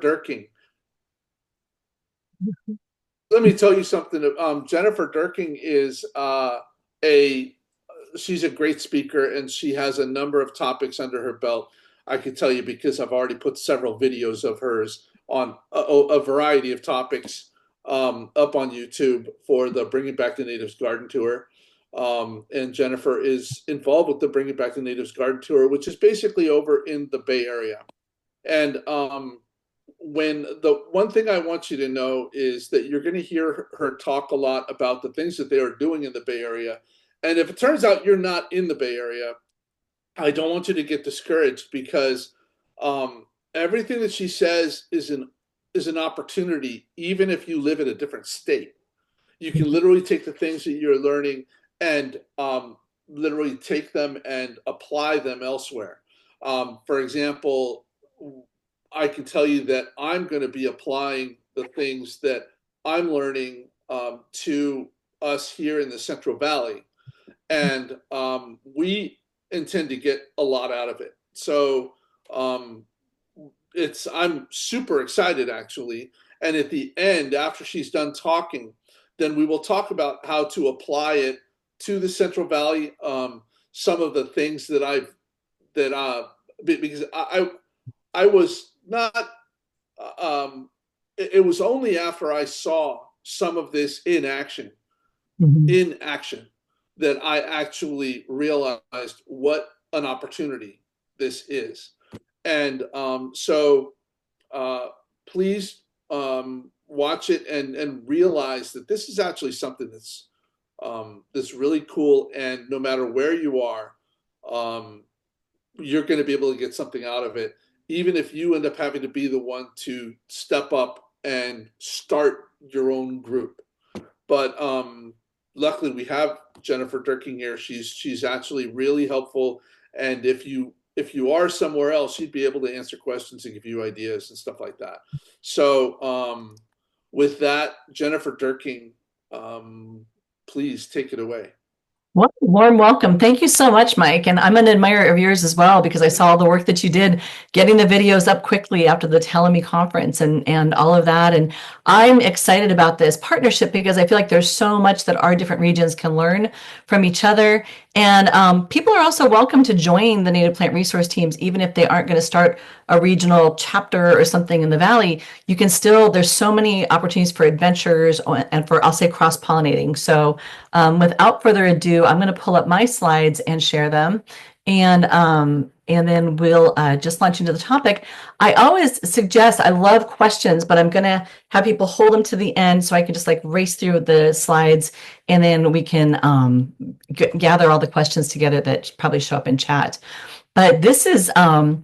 Dirking. Let me tell you something. Jennifer Dirking is a she's a great speaker, and she has a number of topics under her belt. I can tell you because I've already put several videos of hers on a variety of topics up on YouTube for the Bringing Back the Natives Garden Tour. And Jennifer is involved with the Bringing Back the Natives Garden Tour, which is basically over in the Bay Area. And when the one thing I want you to know is that you're going to hear her talk a lot about the things that they are doing in the Bay Area. And if it turns out you're not in the Bay Area, I don't want you to get discouraged because everything that she says is an opportunity, even if you live in a different state. You can literally take the things that you're learning and literally take them and apply them elsewhere. For example, I can tell you that I'm going to be applying the things that I'm learning to us here in the Central Valley, and we intend to get a lot out of it. So I'm super excited actually. And at the end, after she's done talking, then we will talk about how to apply it to the Central Valley. Some of the things that because I was not. It was only after I saw some of this in action, that I actually realized what an opportunity this is. And so please watch it and realize that this is actually something that's really cool. And no matter where you are, you're going to be able to get something out of it, even if you end up having to be the one to step up and start your own group. But luckily, we have Jennifer Dirking here. She's actually really helpful, and if you are somewhere else, she'd be able to answer questions and give you ideas and stuff like that. So with that, Jennifer Dirking, please take it away. Well, warm welcome. Thank you so much, Mike. And I'm an admirer of yours as well, because I saw the work that you did getting the videos up quickly after the Telemi conference and all of that. And I'm excited about this partnership because I feel like there's so much that our different regions can learn from each other. And people are also welcome to join the native plant resource teams, even if they aren't going to start a regional chapter or something in the Valley. You can still, there's so many opportunities for adventures and for, I'll say, cross-pollinating. So without further ado, I'm going to pull up my slides and share them. And then we'll just launch into the topic. I always suggest, I love questions, but I'm going to have people hold them to the end so I can just like race through the slides, and then we can gather all the questions together that probably show up in chat. But this is the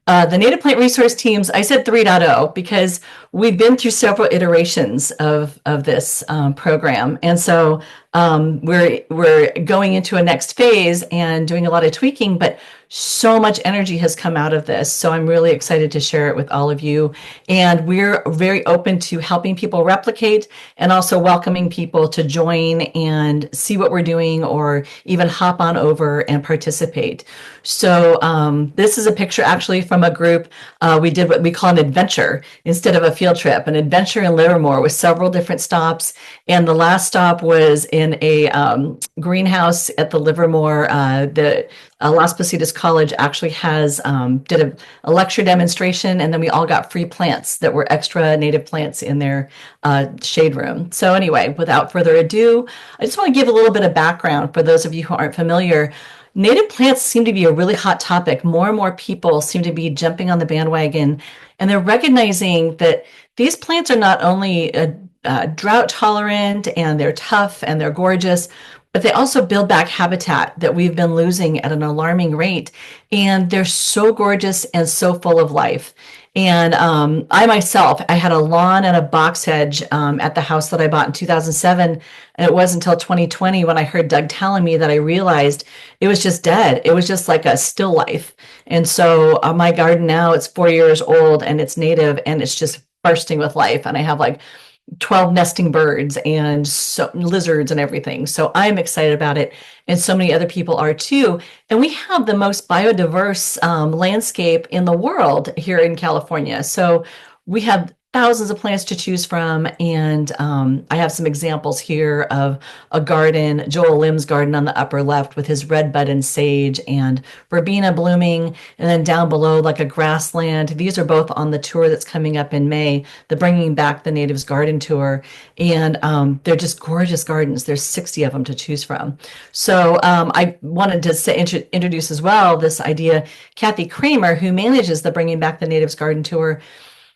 Native Plant Resource Teams. I said 3.0 because we've been through several iterations of this program. And so we're going into a next phase and doing a lot of tweaking, but so much energy has come out of this. So I'm really excited to share it with all of you. And we're very open to helping people replicate and also welcoming people to join and see what we're doing or even hop on over and participate. So this is a picture actually from a group. We did what we call an adventure instead of a field trip, an adventure in Livermore with several different stops. And the last stop was in a greenhouse at the Livermore. The Las Positas College actually has did a lecture demonstration, and then we all got free plants that were extra native plants in their shade room. So anyway, without further ado, I just want to give a little bit of background for those of you who aren't familiar. Native plants seem to be a really hot topic. More and more people seem to be jumping on the bandwagon, and they're recognizing that these plants are not only drought tolerant and they're tough and they're gorgeous, but they also build back habitat that we've been losing at an alarming rate. And they're so gorgeous and so full of life. And I myself, I had a lawn and a box hedge at the house that I bought in 2007. And it wasn't until 2020 when I heard Doug telling me that I realized it was just dead. It was just like a still life. And so my garden now, it's 4 years old and it's native and it's just bursting with life. And I have like 12 nesting birds and lizards and everything. So I'm excited about it. And so many other people are too. And we have the most biodiverse landscape in the world here in California. So we have thousands of plants to choose from. And I have some examples here of a garden, Joel Lim's garden on the upper left with his red bud and sage and verbena blooming. And then down below, like a grassland. These are both on the tour that's coming up in May, the Bringing Back the Natives Garden Tour. And they're just gorgeous gardens. There's 60 of them to choose from. So I wanted to introduce as well this idea. Kathy Kramer, who manages the Bringing Back the Natives Garden Tour,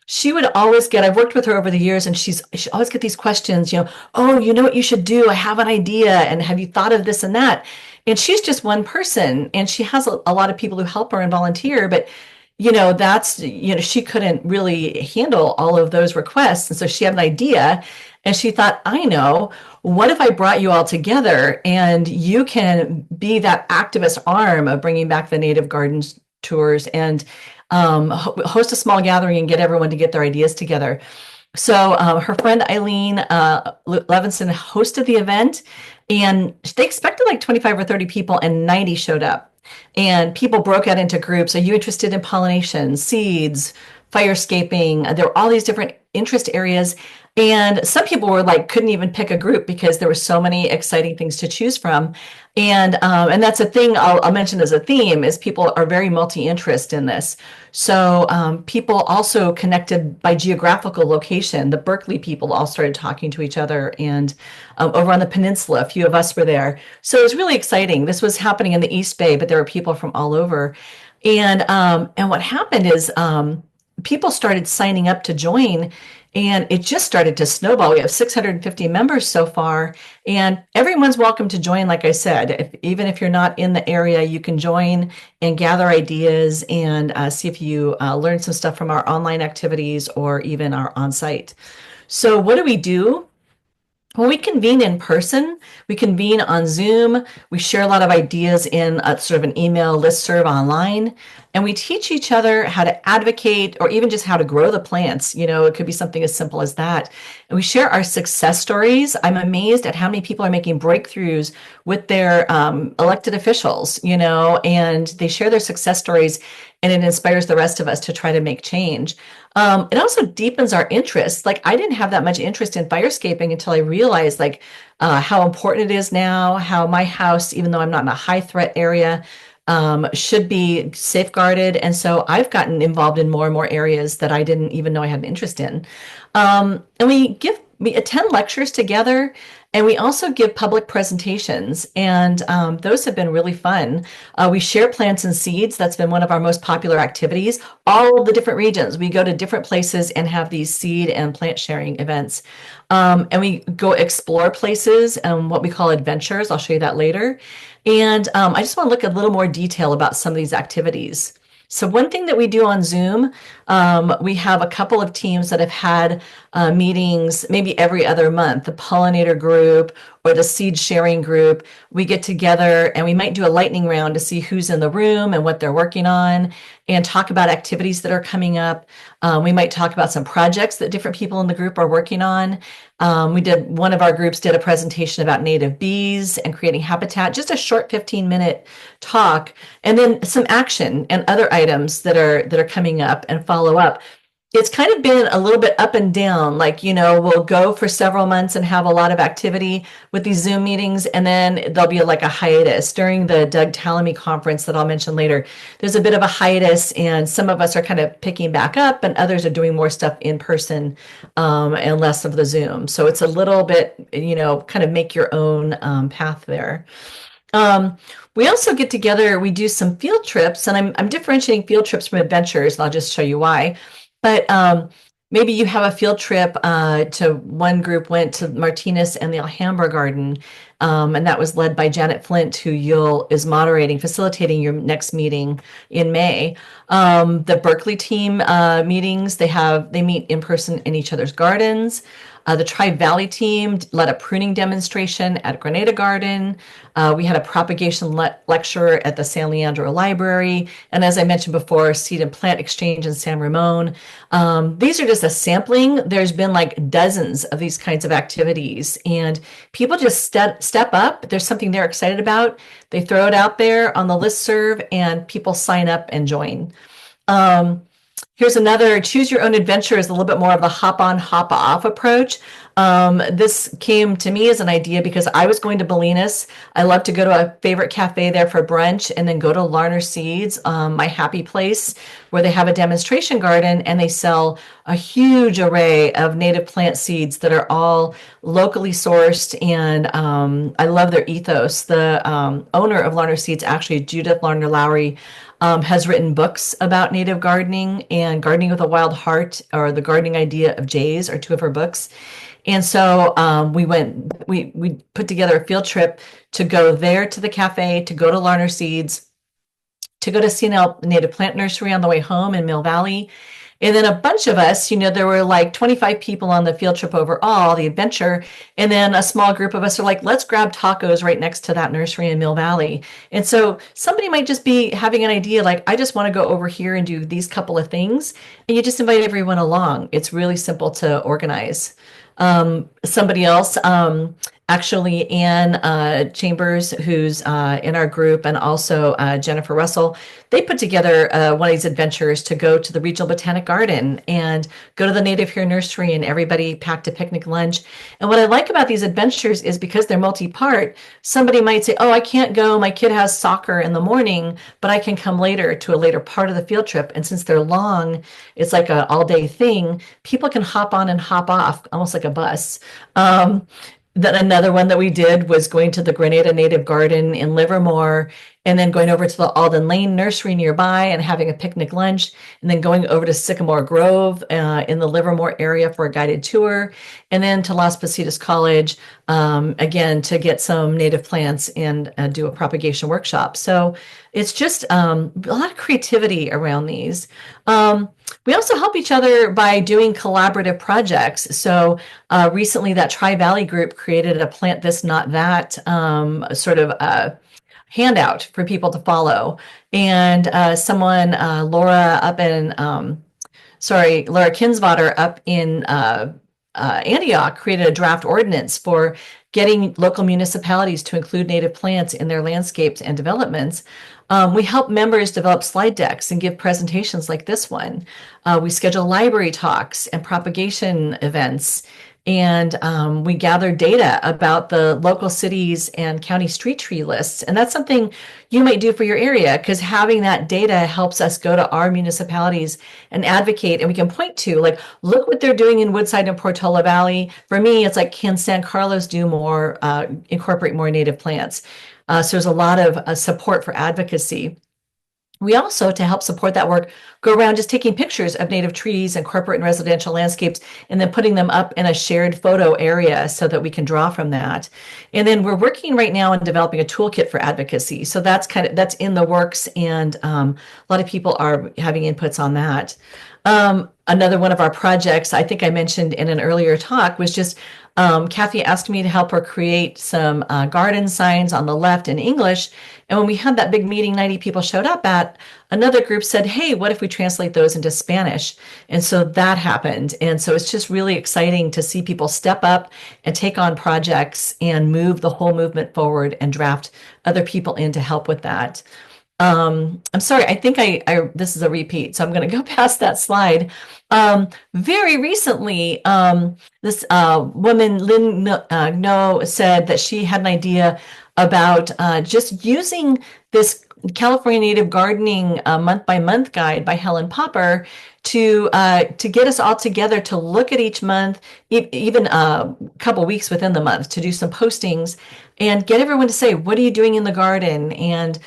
she would always get, I've worked with her over the years, and she always get these questions, oh, you know what you should do? I have an idea. And have you thought of this and that? And she's just one person, and she has a lot of people who help her and volunteer, but she couldn't really handle all of those requests. And so she had an idea, and she thought, I know, what if I brought you all together and you can be that activist arm of Bringing Back the Native Gardens tours and host a small gathering and get everyone to get their ideas together. So her friend Eileen Levinson hosted the event, and they expected like 25 or 30 people, and 90 showed up. And people broke out into groups. Are you interested in pollination, seeds, firescaping? There were all these different interest areas. And some people were like, couldn't even pick a group because there were so many exciting things to choose from. And that's a thing I'll mention as a theme is people are very multi-interest in this. So people also connected by geographical location. The Berkeley people all started talking to each other, and over on the peninsula, a few of us were there. So it was really exciting. This was happening in the East Bay, but there were people from all over. And what happened is people started signing up to join, and it just started to snowball. We have 650 members so far, and everyone's welcome to join. Like I said, even if you're not in the area, you can join and gather ideas and see if you learn some stuff from our online activities or even our on-site. So what do we do? When we convene in person, we convene on Zoom, we share a lot of ideas in a sort of an email listserv online, and we teach each other how to advocate or even just how to grow the plants. It could be something as simple as that. And we share our success stories. I'm amazed at how many people are making breakthroughs with their elected officials, and they share their success stories, and it inspires the rest of us to try to make change. It also deepens our interest. Like, I didn't have that much interest in firescaping until I realized how important it is now, how my house, even though I'm not in a high threat area, should be safeguarded. And so I've gotten involved in more and more areas that I didn't even know I had an interest in. And we attend lectures together, and we also give public presentations, and those have been really fun. We share plants and seeds. That's been one of our most popular activities. All of the different regions, we go to different places and have these seed and plant sharing events. And we go explore places and what we call adventures. I'll show you that later. And I just want to look at a little more detail about some of these activities. So one thing that we do on Zoom, we have a couple of teams that have had meetings maybe every other month, the pollinator group or the seed sharing group. We get together and we might do a lightning round to see who's in the room and what they're working on and talk about activities that are coming up. We might talk about some projects that different people in the group are working on. One of our groups did a presentation about native bees and creating habitat, just a short 15-minute talk, and then some action and other items that are coming up and follow up. It's kind of been a little bit up and down. We'll go for several months and have a lot of activity with these Zoom meetings, and then there'll be like a hiatus. During the Doug Tallamy conference that I'll mention later, there's a bit of a hiatus, and some of us are kind of picking back up, and others are doing more stuff in person and less of the Zoom. So it's a little bit, kind of make your own path there. We also get together, we do some field trips, and I'm differentiating field trips from adventures, and I'll just show you why. But maybe you have a field trip to one group went to Martinez and the Alhambra Garden, and that was led by Janet Flint, who is facilitating your next meeting in May. The Berkeley team meetings, they meet in person in each other's gardens. The Tri-Valley team led a pruning demonstration at Grenada Garden. We had a propagation lecture at the San Leandro Library. And as I mentioned before, seed and plant exchange in San Ramon. These are just a sampling. There's been like dozens of these kinds of activities. And people just step up. There's something they're excited about. They throw it out there on the listserv, and people sign up and join. Here's another choose your own adventure is a little bit more of the hop on, hop off approach. This came to me as an idea because I was going to Bolinas. I love to go to a favorite cafe there for brunch and then go to Larner Seeds, my happy place, where they have a demonstration garden and they sell a huge array of native plant seeds that are all locally sourced. And I love their ethos. The owner of Larner Seeds, actually, Judith Larner Lowry, has written books about native gardening, and Gardening with a Wild Heart or The Gardening Idea of Jays are two of her books. And so we put together a field trip to go there to the cafe, to go to Larner Seeds, to go to CNL Native Plant Nursery on the way home in Mill Valley. And then a bunch of us, there were like 25 people on the field trip overall, the adventure. And then a small group of us are like, let's grab tacos right next to that nursery in Mill Valley. And so somebody might just be having an idea like, I just want to go over here and do these couple of things. And you just invite everyone along. It's really simple to organize. Somebody else, actually Anne Chambers, who's in our group, and also Jennifer Russell, they put together one of these adventures to go to the Regional Botanic Garden and go to the Native Hair Nursery, and everybody packed a picnic lunch. And what I like about these adventures is because they're multi-part, somebody might say, oh, I can't go, my kid has soccer in the morning, but I can come later to a later part of the field trip. And since they're long, it's like an all-day thing, people can hop on and hop off, almost like a bus. Then another one that we did was going to the Grenada Native Garden in Livermore, and then going over to the Alden Lane Nursery nearby and having a picnic lunch, and then going over to Sycamore Grove in the Livermore area for a guided tour, and then to Las Positas College, again, to get some native plants and do a propagation workshop. So it's just a lot of creativity around these. We also help each other by doing collaborative projects. So recently that Tri-Valley group created a Plant This, Not That sort of handout for people to follow. And someone, Laura Kinsvater up in Antioch created a draft ordinance for getting local municipalities to include native plants in their landscapes and developments. We help members develop slide decks and give presentations like this one. We schedule library talks and propagation events. And we gather data about the local cities and county street tree lists. And that's something you might do for your area, because having that data helps us go to our municipalities and advocate. And we can point to, like, look what they're doing in Woodside and Portola Valley. For me, it's like, can San Carlos do more, incorporate more native plants? So there's a lot of support for advocacy. We also, to help support that work, go around just taking pictures of native trees and corporate and residential landscapes, and then putting them up in a shared photo area so that we can draw from that. And then we're working right now on developing a toolkit for advocacy. So that's in the works, and a lot of people are having inputs on that. Another one of our projects, I think I mentioned in an earlier talk, was just Kathy asked me to help her create some garden signs on the left in English. And when we had that big meeting 90 people showed up at, another group said, hey, what if we translate those into Spanish? And so that happened. And so it's just really exciting to see people step up and take on projects and move the whole movement forward and draft other people in to help with that. I'm sorry, I think this is a repeat, so I'm going to go past that slide. Very recently, this woman, Lynn No, said that she had an idea about just using this California Native Gardening month-by-month guide by Helen Popper to get us all together to look at each month, even a couple weeks within the month, to do some postings and get everyone to say, what are you doing in the garden? And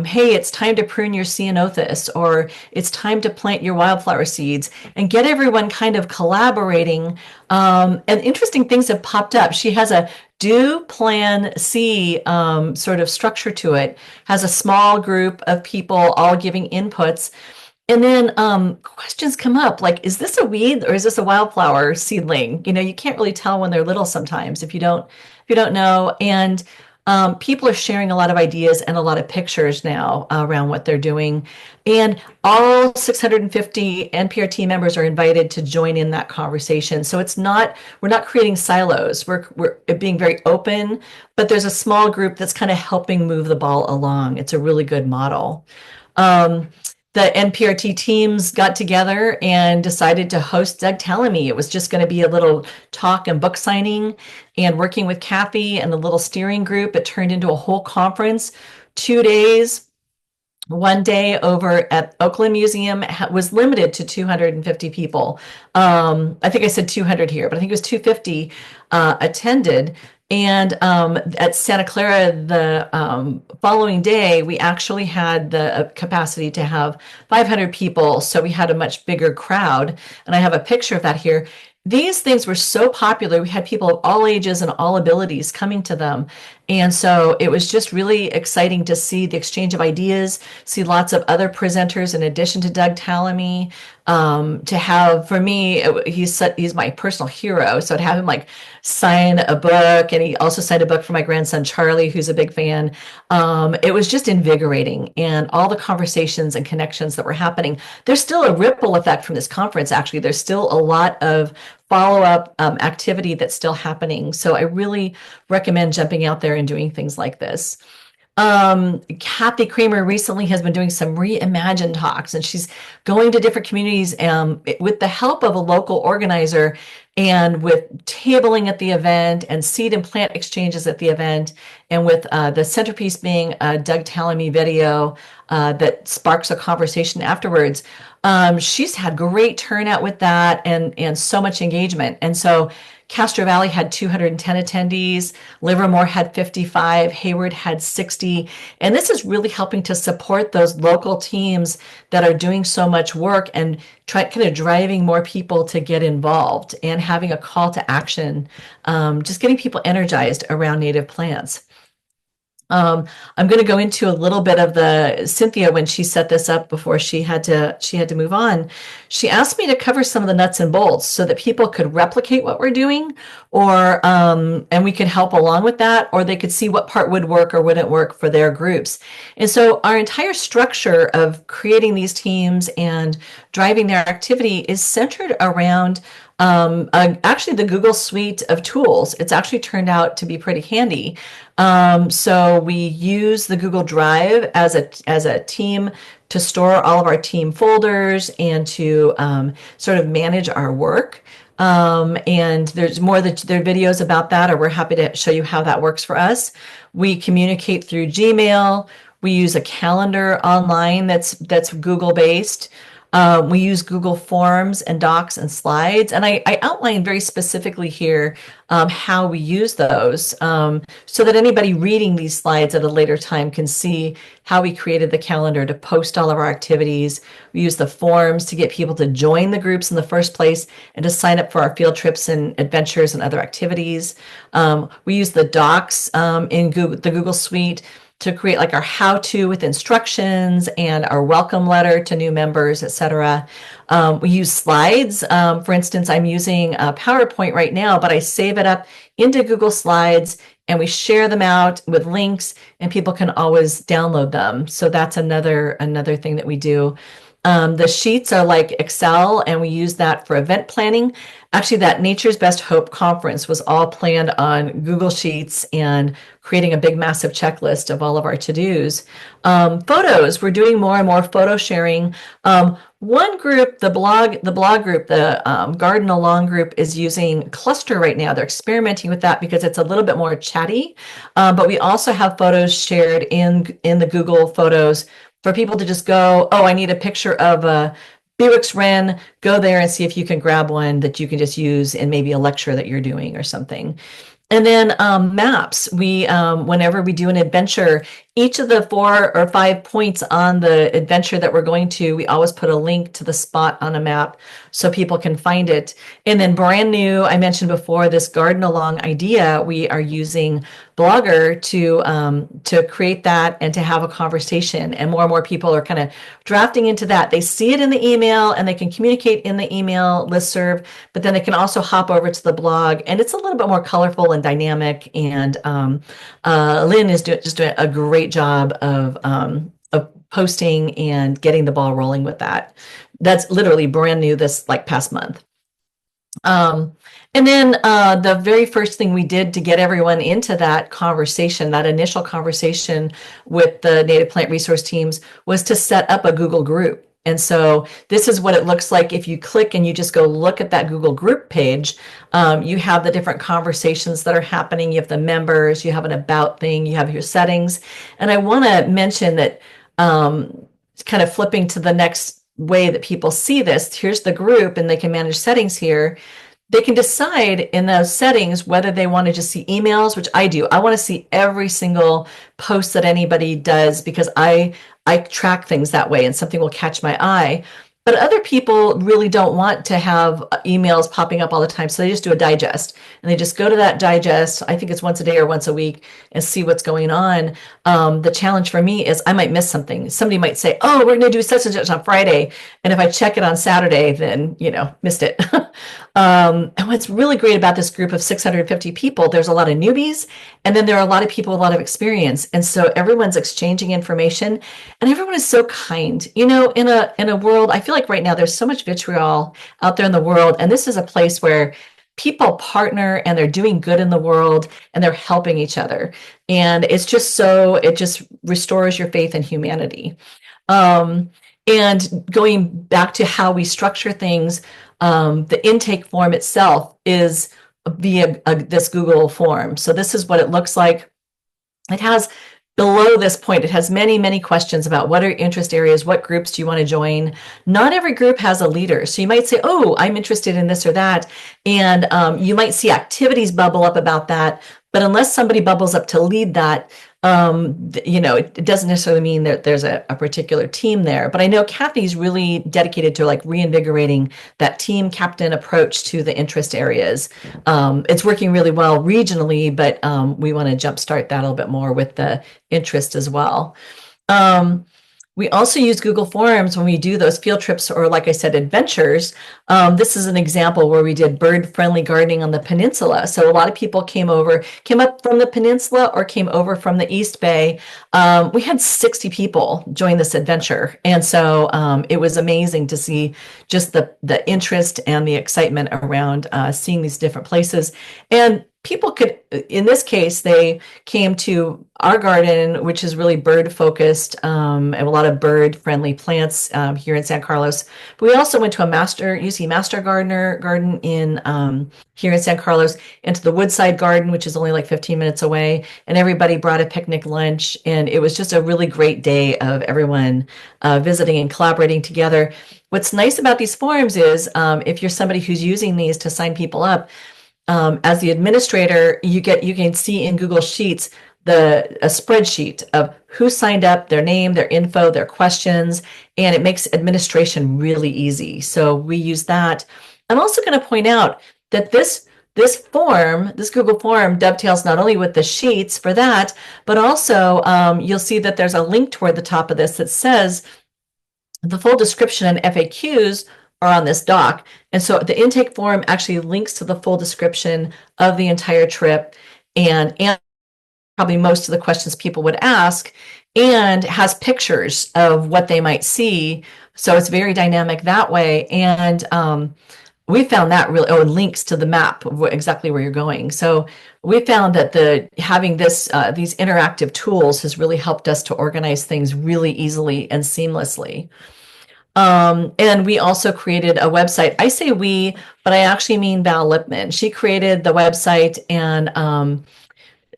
hey, it's time to prune your ceanothus, or it's time to plant your wildflower seeds, and get everyone kind of collaborating. And interesting things have popped up. She has a do, plan, see sort of structure to it, has a small group of people all giving inputs. And then questions come up like, is this a weed or is this a wildflower seedling? You can't really tell when they're little sometimes if you don't know. And people are sharing a lot of ideas and a lot of pictures now around what they're doing. And all 650 NPRT members are invited to join in that conversation. So we're not creating silos. We're being very open, but there's a small group that's kind of helping move the ball along. It's a really good model. the NPRT teams got together and decided to host Doug Tellamy. It was just going to be a little talk and book signing, and working with Kathy and the little steering group, it turned into a whole conference, 2 days. One day over at Oakland Museum was limited to 250 people. I think I said 200 here, but I think it was 250 attended. And at Santa Clara, the following day, we actually had the capacity to have 500 people. So we had a much bigger crowd. And I have a picture of that here. These things were so popular. We had people of all ages and all abilities coming to them. And so it was just really exciting to see the exchange of ideas, see lots of other presenters in addition to Doug Tallamy. To have, for me, he's my personal hero. So to have him like sign a book, and he also signed a book for my grandson, Charlie, who's a big fan. It was just invigorating, and all the conversations and connections that were happening. There's still a ripple effect from this conference. Actually, there's still a lot of follow-up activity that's still happening. So I really recommend jumping out there and doing things like this. Kathy Kramer recently has been doing some reimagine talks, and she's going to different communities with the help of a local organizer, and with tabling at the event and seed and plant exchanges at the event, and with the centerpiece being a Doug Tallamy video that sparks a conversation afterwards. She's had great turnout with that, and so much engagement. And so Castro Valley had 210 attendees, Livermore had 55, Hayward had 60. And this is really helping to support those local teams that are doing so much work, and kind of driving more people to get involved, and having a call to action, just getting people energized around native plants. I'm going to go into a little bit of Cynthia, when she set this up before she had to move on. She asked me to cover some of the nuts and bolts so that people could replicate what we're doing, or and we could help along with that, or they could see what part would work or wouldn't work for their groups. And so our entire structure of creating these teams and driving their activity is centered around actually the Google suite of tools. It's actually turned out to be pretty handy. So we use the Google Drive as a team to store all of our team folders, and to sort of manage our work. And there's more that there are videos about that, or we're happy to show you how that works for us. We communicate through Gmail. We use a calendar online that's Google based. We use Google Forms and Docs and slides, and I outline very specifically here how we use those, so that anybody reading these slides at a later time can see how we created the calendar to post all of our activities. We use the forms to get people to join the groups in the first place, and to sign up for our field trips and adventures and other activities. We use the Docs in the Google Suite to create like our how-to with instructions, and our welcome letter to new members, etc. We use slides. For instance, I'm using PowerPoint right now, but I save it up into Google Slides, and we share them out with links, and people can always download them. So that's another thing that we do. The sheets are like Excel, and we use that for event planning. Actually, that Nature's Best Hope conference was all planned on Google Sheets, and creating a big, massive checklist of all of our to-dos. Photos, we're doing more and more photo sharing. One group, the blog group, the Garden Along group, is using Cluster right now. They're experimenting with that because it's a little bit more chatty. But we also have photos shared in the Google Photos for people to just go, oh, I need a picture of a Bewick's wren, go there and see if you can grab one that you can just use in maybe a lecture that you're doing or something. And then maps. We, whenever we do an adventure, each of the 4 or 5 points on the adventure that we're going to, we always put a link to the spot on a map so people can find it. And then brand new, I mentioned before, this Garden Along idea, we are using Blogger to create that and to have a conversation. And more people are kind of drafting into that. They see it in the email, and they can communicate in the email listserv, but then they can also hop over to the blog, and it's a little bit more colorful and dynamic. And Lynn is just doing a great job of posting and getting the ball rolling with that. That's literally brand new this past month. And then the very first thing we did to get everyone into that conversation, that initial conversation with the native plant resource teams, was to set up a Google group. And so this is what it looks like if you click and you just go look at that Google group page. You have the different conversations that are happening. You have the members, you have an about thing, you have your settings. And I want to mention that kind of flipping to the next way that people see this, here's the group and they can manage settings here. They can decide in those settings whether they want to just see emails, which I do. I want to see every single post that anybody does because I track things that way and something will catch my eye. But other people really don't want to have emails popping up all the time. So they just do a digest and they just go to that digest. I think it's once a day or once a week and see what's going on. The challenge for me is I might miss something. Somebody might say, oh, we're going to do such and such on Friday. And if I check it on Saturday, then, missed it. And what's really great about this group of 650 people, there's a lot of newbies, and then there are a lot of people with a lot of experience. And so everyone's exchanging information and everyone is so kind. In a world, I feel like right now there's so much vitriol out there in the world. And this is a place where people partner and they're doing good in the world and they're helping each other. And it just restores your faith in humanity. And going back to how we structure things, the intake form itself is via this Google form. So this is what it looks like. It has below this point, it has many, many questions about what are your interest areas, what groups do you want to join. Not every group has a leader. So you might say, oh, I'm interested in this or that. And you might see activities bubble up about that. But unless somebody bubbles up to lead that, it doesn't necessarily mean that there's a particular team there. But I know Kathy's really dedicated to like reinvigorating that team captain approach to the interest areas. It's working really well regionally, but we want to jumpstart that a little bit more with the interest as well. We also use Google Forms when we do those field trips or, like I said, adventures. This is an example where we did bird-friendly gardening on the peninsula. So a lot of people came up from the peninsula or came over from the East Bay. We had 60 people join this adventure. And so it was amazing to see just the interest and the excitement around seeing these different places. And people could, in this case, they came to our garden, which is really bird focused, and a lot of bird friendly plants here in San Carlos. But we also went to a master gardener garden in here in San Carlos, into the Woodside Garden, which is only like 15 minutes away. And everybody brought a picnic lunch. And it was just a really great day of everyone visiting and collaborating together. What's nice about these forums is if you're somebody who's using these to sign people up, as the administrator, you can see in Google Sheets a spreadsheet of who signed up, their name, their info, their questions, and it makes administration really easy. So we use that. I'm also going to point out that this Google form dovetails not only with the sheets for that, but also you'll see that there's a link toward the top of this that says the full description and FAQs are on this doc. And so the intake form actually links to the full description of the entire trip and probably most of the questions people would ask, and has pictures of what they might see. So it's very dynamic that way. And we found that really, links to the map of exactly where you're going. So we found that having these interactive tools has really helped us to organize things really easily and seamlessly. And we also created a website. I say we, but I actually mean Val Lipman. She created the website, and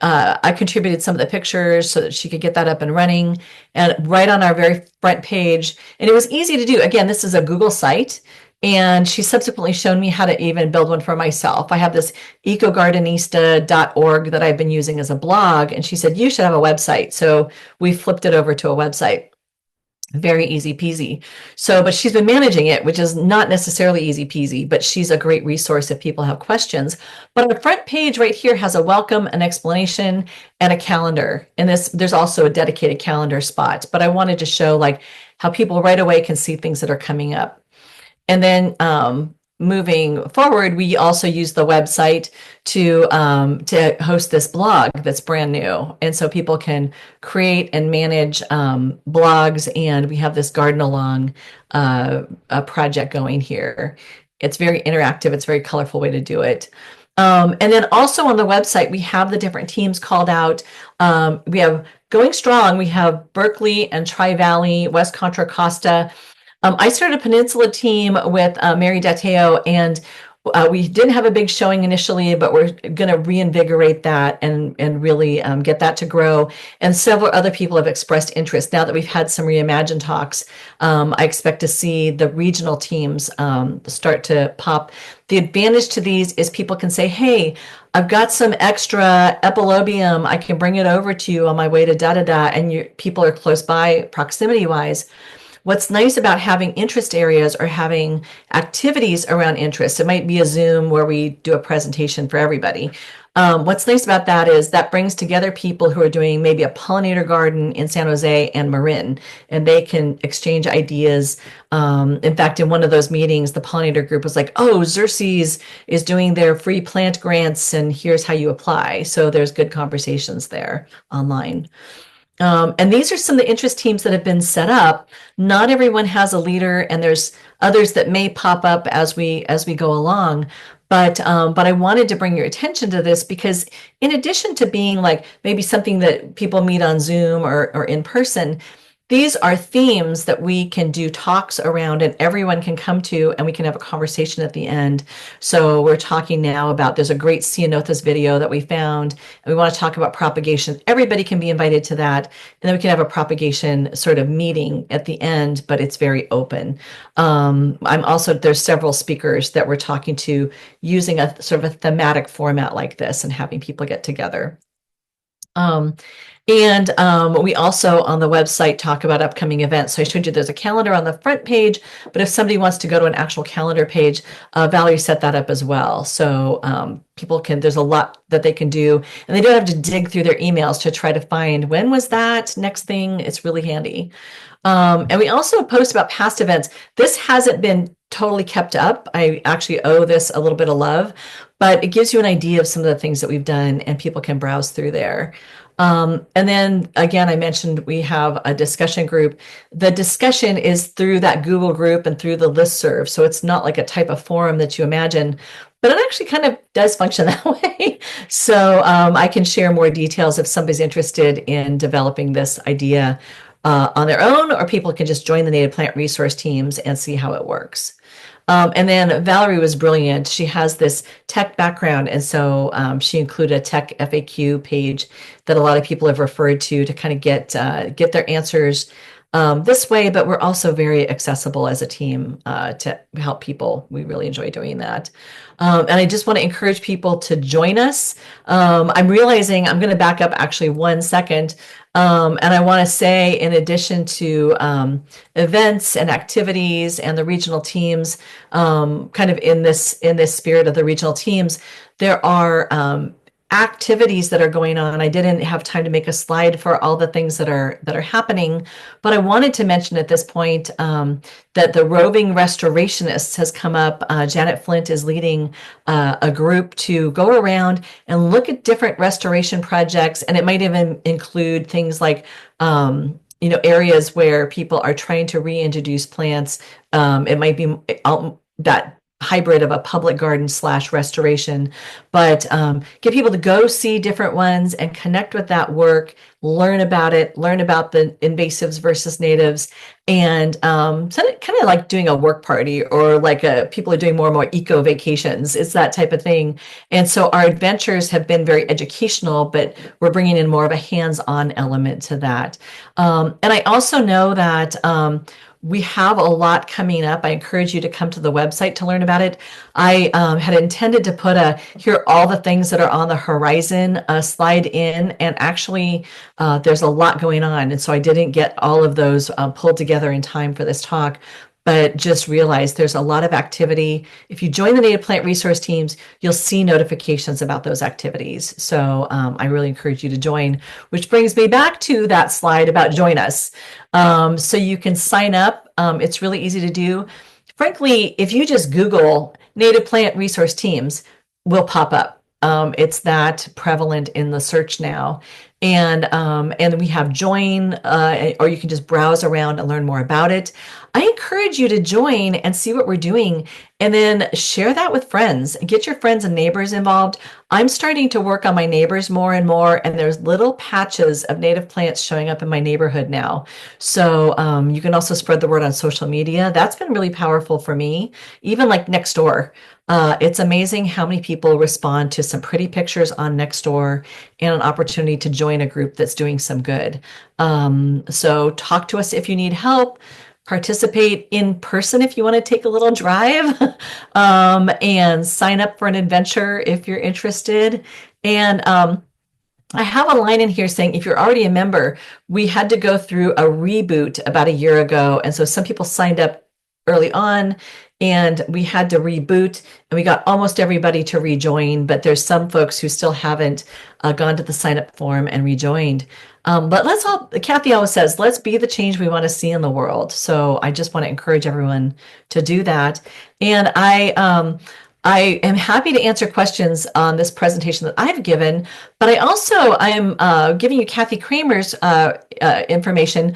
I contributed some of the pictures so that she could get that up and running, and right on our very front page. And it was easy to do. Again, this is a Google site, and she subsequently showed me how to even build one for myself. I have this ecogardenista.org that I've been using as a blog, and she said, you should have a website. So we flipped it over to a website. Very easy peasy. But she's been managing it, which is not necessarily easy peasy, but she's a great resource if people have questions. But our front page right here has a welcome, an explanation, and a calendar. And there's also a dedicated calendar spot. But I wanted to show like how people right away can see things that are coming up. And then moving forward, we also use the website to host this blog that's brand new. And so people can create and manage blogs. And we have this Garden Along project going here. It's very interactive. It's a very colorful way to do it. And then also on the website, we have the different teams called out. We have Going Strong. We have Berkeley and Tri-Valley, West Contra Costa. I started a Peninsula team with Mary Dateo, and we didn't have a big showing initially, but we're going to reinvigorate that and really get that to grow. And several other people have expressed interest. Now that we've had some Reimagine talks, I expect to see the regional teams start to pop. The advantage to these is people can say, hey, I've got some extra epilobium. I can bring it over to you on my way to da-da-da. And people are close by proximity-wise. What's nice about having interest areas or having activities around interest, it might be a Zoom where we do a presentation for everybody. What's nice about that is that brings together people who are doing maybe a pollinator garden in San Jose and Marin, and they can exchange ideas. In fact, in one of those meetings, the pollinator group was like, oh, Xerces is doing their free plant grants, and here's how you apply. So there's good conversations there online. And these are some of the interest teams that have been set up. Not everyone has a leader, and there's others that may pop up as we go along. But I wanted to bring your attention to this because in addition to being like maybe something that people meet on Zoom or in person, these are themes that we can do talks around and everyone can come to, and we can have a conversation at the end. So we're talking now about, there's a great Ceanothus video that we found, and we want to talk about propagation. Everybody can be invited to that. And then we can have a propagation sort of meeting at the end, but it's very open. There's several speakers that we're talking to using a sort of a thematic format like this and having people get together. We also on the website talk about upcoming events. So I showed you there's a calendar on the front page, but if somebody wants to go to an actual calendar page, Valerie set that up as well. So people can, there's a lot that they can do, and they don't have to dig through their emails to try to find when was that next thing. It's really handy. And we also post about past events. This hasn't been totally kept up. I actually owe this a little bit of love, but it gives you an idea of some of the things that we've done, and people can browse through there. And then again, I mentioned we have a discussion group. The discussion is through that Google group and through the listserv. So it's not like a type of forum that you imagine, but it actually kind of does function that way. So I can share more details if somebody's interested in developing this idea on their own, or people can just join the native plant resource teams and see how it works. And then Valerie was brilliant. She has this tech background, and so she included a tech FAQ page that a lot of people have referred to kind of get their answers this way. But we're also very accessible as a team to help people. We really enjoy doing that. And I just want to encourage people to join us. I'm realizing I'm going to back up actually 1 second. And I want to say, in addition to events and activities and the regional teams, kind of in this spirit of the regional teams, there are activities that are going on. I didn't have time to make a slide for all the things that are happening, but I wanted to mention at this point that the roving restorationists has come up. Janet Flint is leading a group to go around and look at different restoration projects, and it might even include things like areas where people are trying to reintroduce plants. It might be that hybrid of a public garden / restoration, but get people to go see different ones and connect with that work, learn about it, learn about the invasives versus natives, and so kind of like doing a work party, or like people are doing more and more eco vacations. It's that type of thing. And so our adventures have been very educational, but we're bringing in more of a hands-on element to that. And I also know that we have a lot coming up. I encourage you to come to the website to learn about it. I had intended to put here are all the things that are on the horizon slide in, and actually there's a lot going on. And so I didn't get all of those pulled together in time for this talk, but just realize there's a lot of activity. If you join the native plant resource teams, you'll see notifications about those activities. So I really encourage you to join, which brings me back to that slide about join us. So you can sign up. It's really easy to do. Frankly, if you just Google native plant resource teams, will pop up. It's that prevalent in the search now. And we have join, or you can just browse around and learn more about it. I encourage you to join and see what we're doing and then share that with friends. Get your friends and neighbors involved. I'm starting to work on my neighbors more and more, and there's little patches of native plants showing up in my neighborhood now. So you can also spread the word on social media. That's been really powerful for me, even like Nextdoor. It's amazing how many people respond to some pretty pictures on Nextdoor and an opportunity to join a group that's doing some good. So talk to us if you need help. Participate in person if you want to take a little drive, and sign up for an adventure if you're interested. And I have a line in here saying if you're already a member, we had to go through a reboot about a year ago. And so some people signed up early on and we had to reboot and we got almost everybody to rejoin, but there's some folks who still haven't gone to the sign up form and rejoined. But let's all, Kathy always says, let's be the change we want to see in the world. So I just want to encourage everyone to do that. And I am happy to answer questions on this presentation that I've given, but I am giving you Kathy Kramer's information.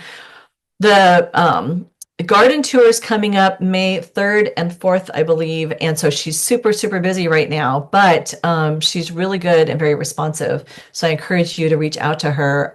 The garden tour is coming up May 3rd and 4th, I believe. And so she's super, super busy right now, but she's really good and very responsive. So I encourage you to reach out to her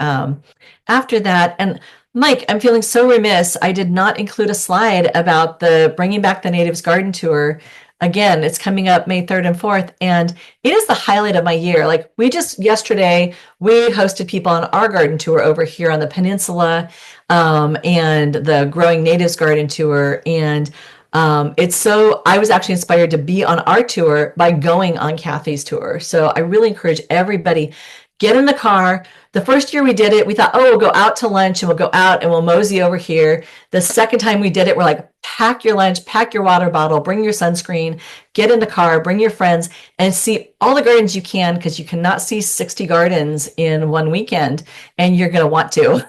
after that. And Mike, I'm feeling so remiss. I did not include a slide about the Bringing Back the Natives Garden Tour. Again, it's coming up May 3rd and 4th, and it is the highlight of my year. Like we just yesterday, we hosted people on our garden tour over here on the peninsula, and the Growing Natives Garden Tour. And I was actually inspired to be on our tour by going on Kathy's tour. So I really encourage everybody, get in the car. The first year we did it, we thought, oh, we'll go out to lunch and we'll go out and we'll mosey over here. The second time we did it, we're like, pack your lunch, pack your water bottle, bring your sunscreen, get in the car, bring your friends, and see all the gardens you can, because you cannot see 60 gardens in one weekend, and you're going to want to.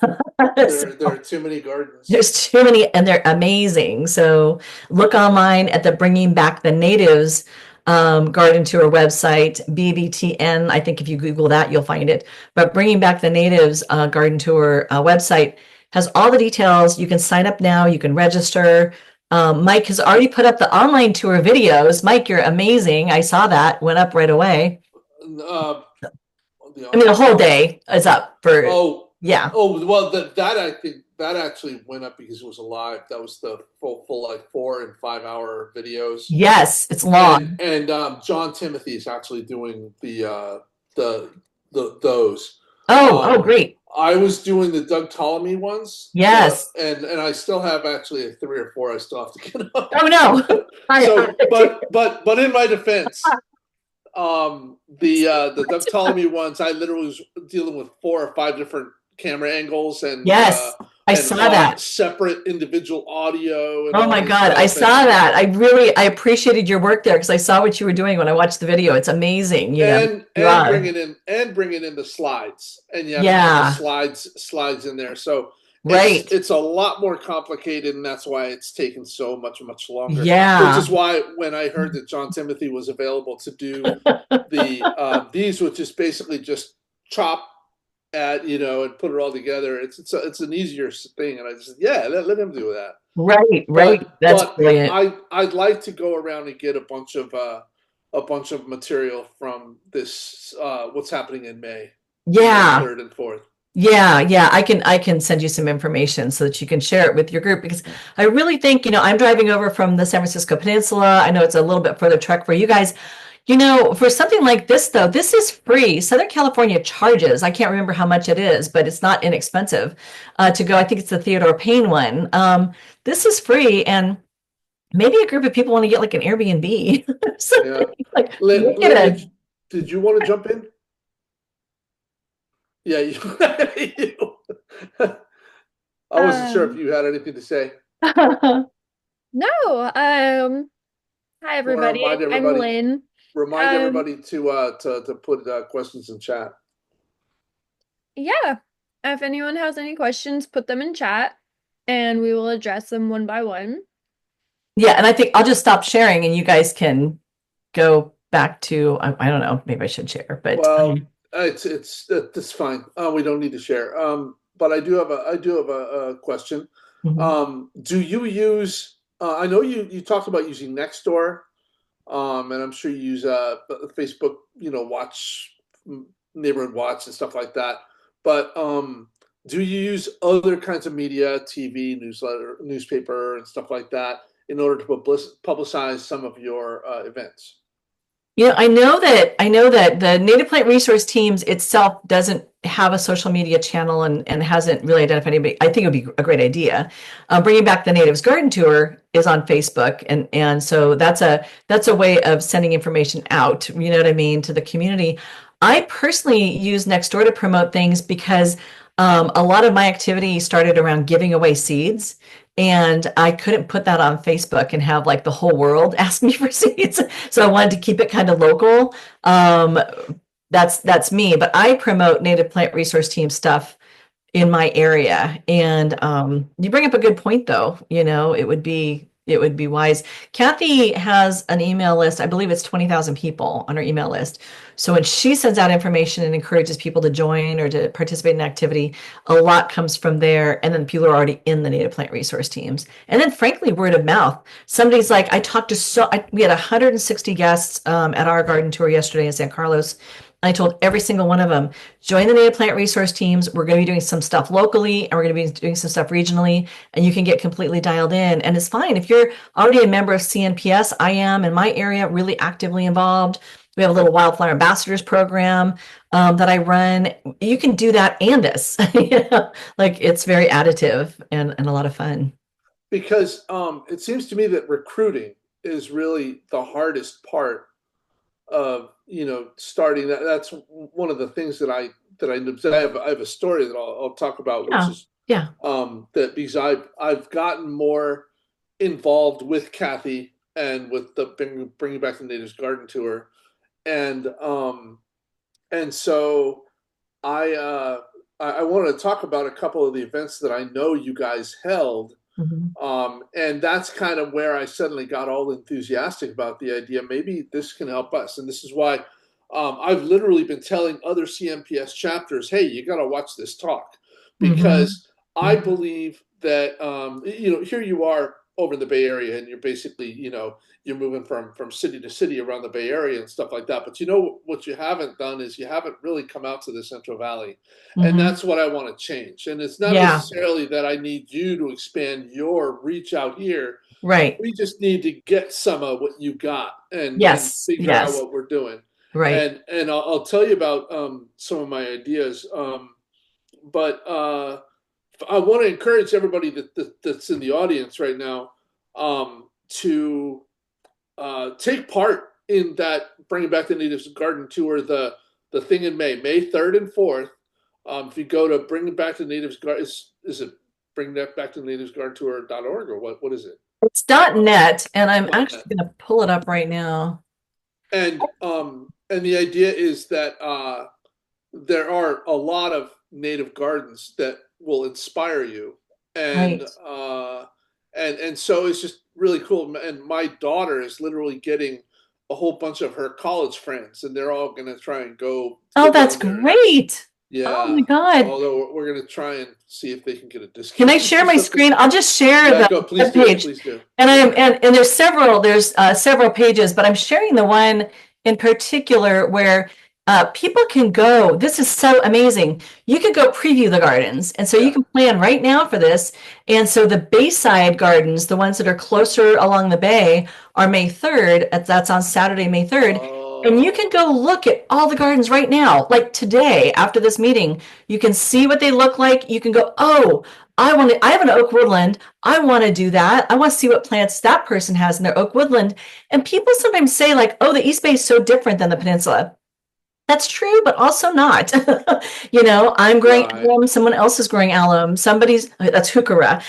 There are too many gardens. There's too many, and they're amazing. So look online at the Bringing Back the Natives garden tour website, BBTN. I think if you Google that, you'll find it. But Bringing Back the Natives garden tour website has all the details. You can sign up now. You can register. Mike has already put up the online tour videos. Mike, you're amazing. I saw that went up right away. Uh, I mean, the whole day is up for, oh, yeah. oh, well, that I think that actually went up because it was a live. That was the full like 4 and 5 hour videos. Yes, it's long. And John Timothy is actually doing the those. Oh, great. I was doing the Doug Ptolemy ones. Yes. And I still have actually 3 or 4 I still have to get up. Oh no. So, but in my defense, the Doug Ptolemy ones, I literally was dealing with 4 or 5 different camera angles and yes, I and saw that. separate individual audio. And oh my God, I saw that. I appreciated your work there because I saw what you were doing when I watched the video. It's amazing, you know. And bringing in the slides, and you have yeah, slides in there. So right. it's a lot more complicated, and that's why it's taken so much longer. Yeah, which is why when I heard that John Timothy was available to do these, which is basically just chop at and put it all together. It's an easier thing, and I just let him do that. Right. That's brilliant. I'd like to go around and get a bunch of material from this what's happening in May. Yeah. 3rd and 4th. Yeah. I can send you some information so that you can share it with your group, because I really think, I'm driving over from the San Francisco Peninsula. I know it's a little bit further trek for you guys. For something like this, though, this is free. Southern California charges. I can't remember how much it is, but it's not inexpensive to go. I think it's the Theodore Payne one. This is free, and maybe a group of people want to get like an Airbnb. Yeah. Like, did you want to jump in? Yeah, I wasn't sure if you had anything to say. No. Hi everybody. I'm Lynn. Remind everybody to put questions in chat. Yeah. If anyone has any questions, put them in chat and we will address them one by one. Yeah, and I think I'll just stop sharing and you guys can go back to, I don't know, maybe I should share, but it's fine. We don't need to share. But I do have a question. Mhm. Do you use? I know you talked about using Nextdoor, and I'm sure you use Facebook, Watch, Neighborhood Watch, and stuff like that. But do you use other kinds of media, TV, newsletter, newspaper, and stuff like that in order to publicize some of your events? I know that the Native Plant Resource Teams itself doesn't have a social media channel and hasn't really identified anybody. I think it would be a great idea. Bringing back the Natives Garden Tour is on Facebook, and so that's a way of sending information out. You know what I mean, to the community. I personally use Nextdoor to promote things because a lot of my activity started around giving away seeds. And I couldn't put that on Facebook and have like the whole world ask me for seeds. So I wanted to keep it kind of local. Um, that's me, but I promote Native Plant Resource Team stuff in my area. And you bring up a good point, though. It would be wise. Kathy has an email list. I believe it's 20,000 people on her email list. So when she sends out information and encourages people to join or to participate in activity, a lot comes from there. And then people are already in the Native Plant Resource Teams. And then, frankly, word of mouth. Somebody's like, we had 160 guests at our garden tour yesterday in San Carlos. I told every single one of them, join the Native Plant Resource Teams. We're going to be doing some stuff locally and we're going to be doing some stuff regionally, and you can get completely dialed in. And it's fine. If you're already a member of CNPS, I am in my area really actively involved. We have a little Wildflower Ambassadors program that I run. You can do that and this. Like it's very additive and a lot of fun. Because it seems to me that recruiting is really the hardest part of starting that's one of the things that I have a story that I'll talk about, which Yeah. is Yeah. that because I've gotten more involved with Kathy and with the bringing back the Natives Garden Tour, and so I wanted to talk about a couple of the events that I know you guys held. Mhm. And that's kind of where I suddenly got all enthusiastic about the idea. Maybe this can help us. And this is why I've literally been telling other CMPS chapters, hey, you got to watch this talk, Mhm. because I Mhm. believe that, here you are over in the Bay Area and you're basically, you're moving from city to city around the Bay Area and stuff like that. But what you haven't done is you haven't really come out to the Central Valley. And Mhm. that's what I want to change. And it's not Yeah. necessarily that I need you to expand your reach out here. Right. We just need to get some of what you got and Yes. figure out Yes. what we're doing. Right. And I'll tell you about some of my ideas. But I want to encourage everybody that's in the audience right now to take part in that Bringing Back the Natives Garden Tour, the thing in May 3rd and 4th. If you go to Bring Back the Natives Garden, is it Bring That Back to the Natives Garden Tour.org, or what is it? It's .net, and I'm actually .net. going to pull it up right now. And the idea is that there are a lot of native gardens that will inspire you, and Right. so it's just really cool. And my daughter is literally getting a whole bunch of her college friends, and they're all going to try and Oh, go that's down there. great. Oh Yeah, my God. although we're going to try and see if they can get a Can I discount share or my something. screen? I'll just share Yeah, the go, please web do, page. please do. And there's several pages, but I'm sharing the one in particular where people can go. This is so amazing. You can go preview the gardens. And so you Yeah. can plan right now for this. And so the Bayside gardens, the ones that are closer along the bay, are May 3rd. That's on Saturday, May 3rd. And you can Oh, go look at all the gardens right now, like today after this meeting. You can see what they look like. You can go, oh, I have an oak woodland. I want to do that. I want to see what plants that person has in their oak woodland. And people sometimes say, like, oh, the East Bay is so different than the peninsula. That's true, but also not. I'm growing right. alum, someone else is growing alum, that's heuchera.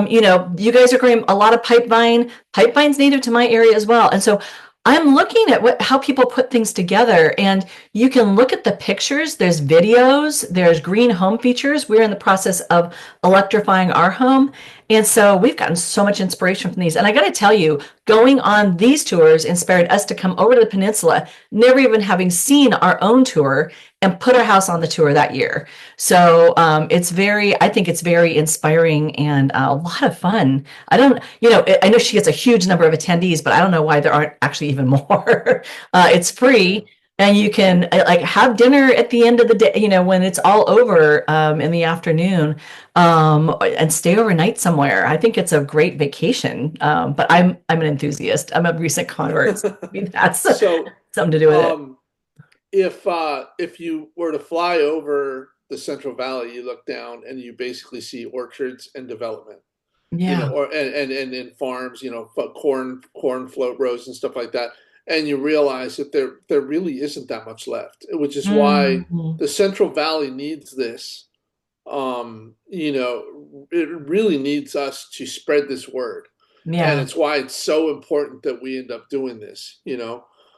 You guys are growing a lot of pipevine. Pipevine's native to my area as well. And so I'm looking at how people put things together, and you can look at the pictures. There's videos, there's green home features. We're in the process of electrifying our home. And so we've gotten so much inspiration from these. And I got to tell you, going on these tours inspired us to come over to the peninsula, never even having seen our own tour, and put our house on the tour that year. So I think it's very inspiring and a lot of fun. I don't, I know she gets a huge number of attendees, but I don't know why there aren't actually even more. It's free. And you can like have dinner at the end of the day, when it's all over in the afternoon, and stay overnight somewhere. I think it's a great vacation. But I'm an enthusiast. I'm a recent convert. So maybe that's So, something to do with it. um, if you were to fly over the Central Valley, you look down and you basically see orchards and development, Yeah. or and in farms, corn float rows and stuff like that, and you realize that there really isn't that much left, which is why Mhm. the Central Valley needs this. It really needs us to spread this word, and Yeah. it's why it's so important that we end up doing this.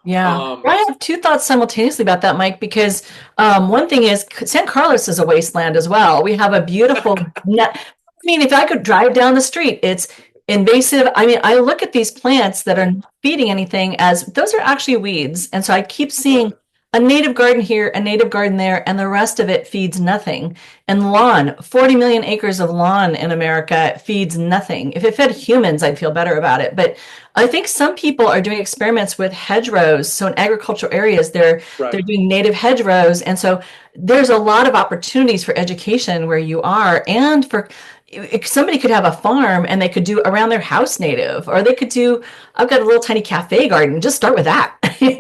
Yeah. Um, Well, I have two thoughts simultaneously about that, Mike, because one thing is San Carlos is a wasteland as well. We have a beautiful net. I mean, if I could drive down the street, it's invasive. I mean, I look at these plants that are not feeding anything as those are actually weeds. And so I keep seeing right, a native garden here, a native garden there, and the rest of it feeds nothing. And lawn, 40 million acres of lawn in America feeds nothing. If it fed humans, I'd feel better about it. But I think some people are doing experiments with hedgerows. So in agricultural areas, they're right. doing native hedgerows, and so there's a lot of opportunities for education where you are, and for if somebody could have a farm and they could do around their house native, or they could do. I've got a little tiny cafe garden. Just start with that, Here's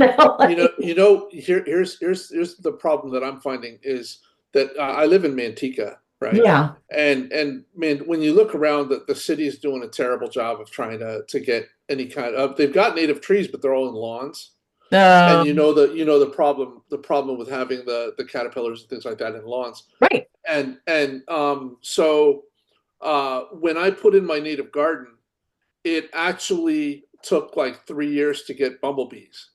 the problem that I'm finding is that I live in Manteca, right? Yeah. And man, when you look around, the city is doing a terrible job of trying to get any kind of. They've got native trees, but they're all in lawns. And Um, the problem with having the caterpillars and things like that in lawns. right. And when I put in my native garden, it actually took like 3 years to get bumblebees.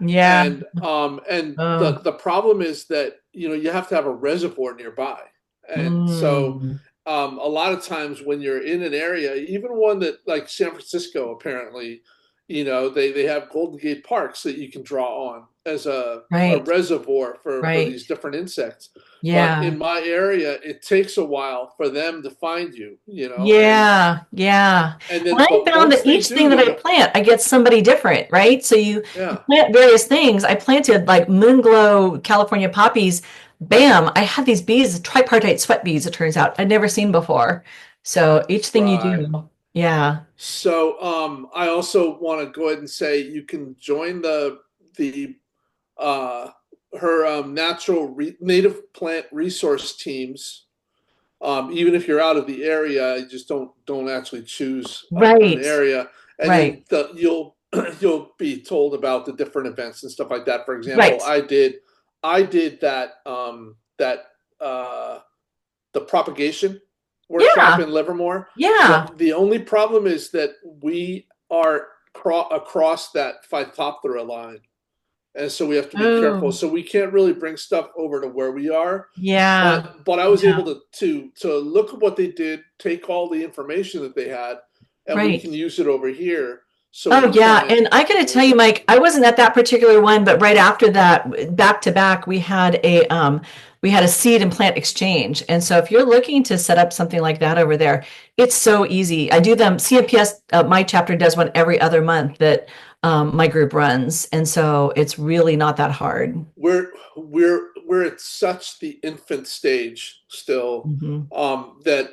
Yeah. And the Oh. the problem is that you have to have a reservoir nearby, and so Mm. a lot of times when you're in an area, even one that like San Francisco, apparently, they have Golden Gate parks that you can draw on as a Right. reservoir for Right. these different insects. But Yeah. in my area, it takes a while for them to find you, Yeah, yeah. and And then I but found once that they each thing do, that I they plant, I get somebody different, right? So you yeah. plant various things. I planted like moonglow California poppies. Bam, I had these bees, tripartite sweat bees, it turns out. I'd never seen before. So each thing you Right. do, yeah. So I also want to go ahead and say you can join the uh, her native plant resource teams. Even if you're out of the area, you just don't actually choose an Right, area, and then right, you'll be told about the different events and stuff like that. For example, right. I did that uh, the propagation workshop Yeah, in Livermore. yeah. The only problem is that we are across that Phytophthora line, and so we have to be careful. Oh, So we can't really bring stuff over to where we are. yeah, But I was able yeah. to look at what they did, take all the information that they had, and we Right. can use it over here. So Oh we're yeah, trying to. and I gotta tell you, Mike, I wasn't at that particular one, but right after that, back to back, we had a seed and plant exchange. And so if you're looking to set up something like that over there, it's so easy. I do them, CMPS, my chapter does one every other month that my group runs. And so it's really not that hard. We're at such the infant stage still, Mhm. that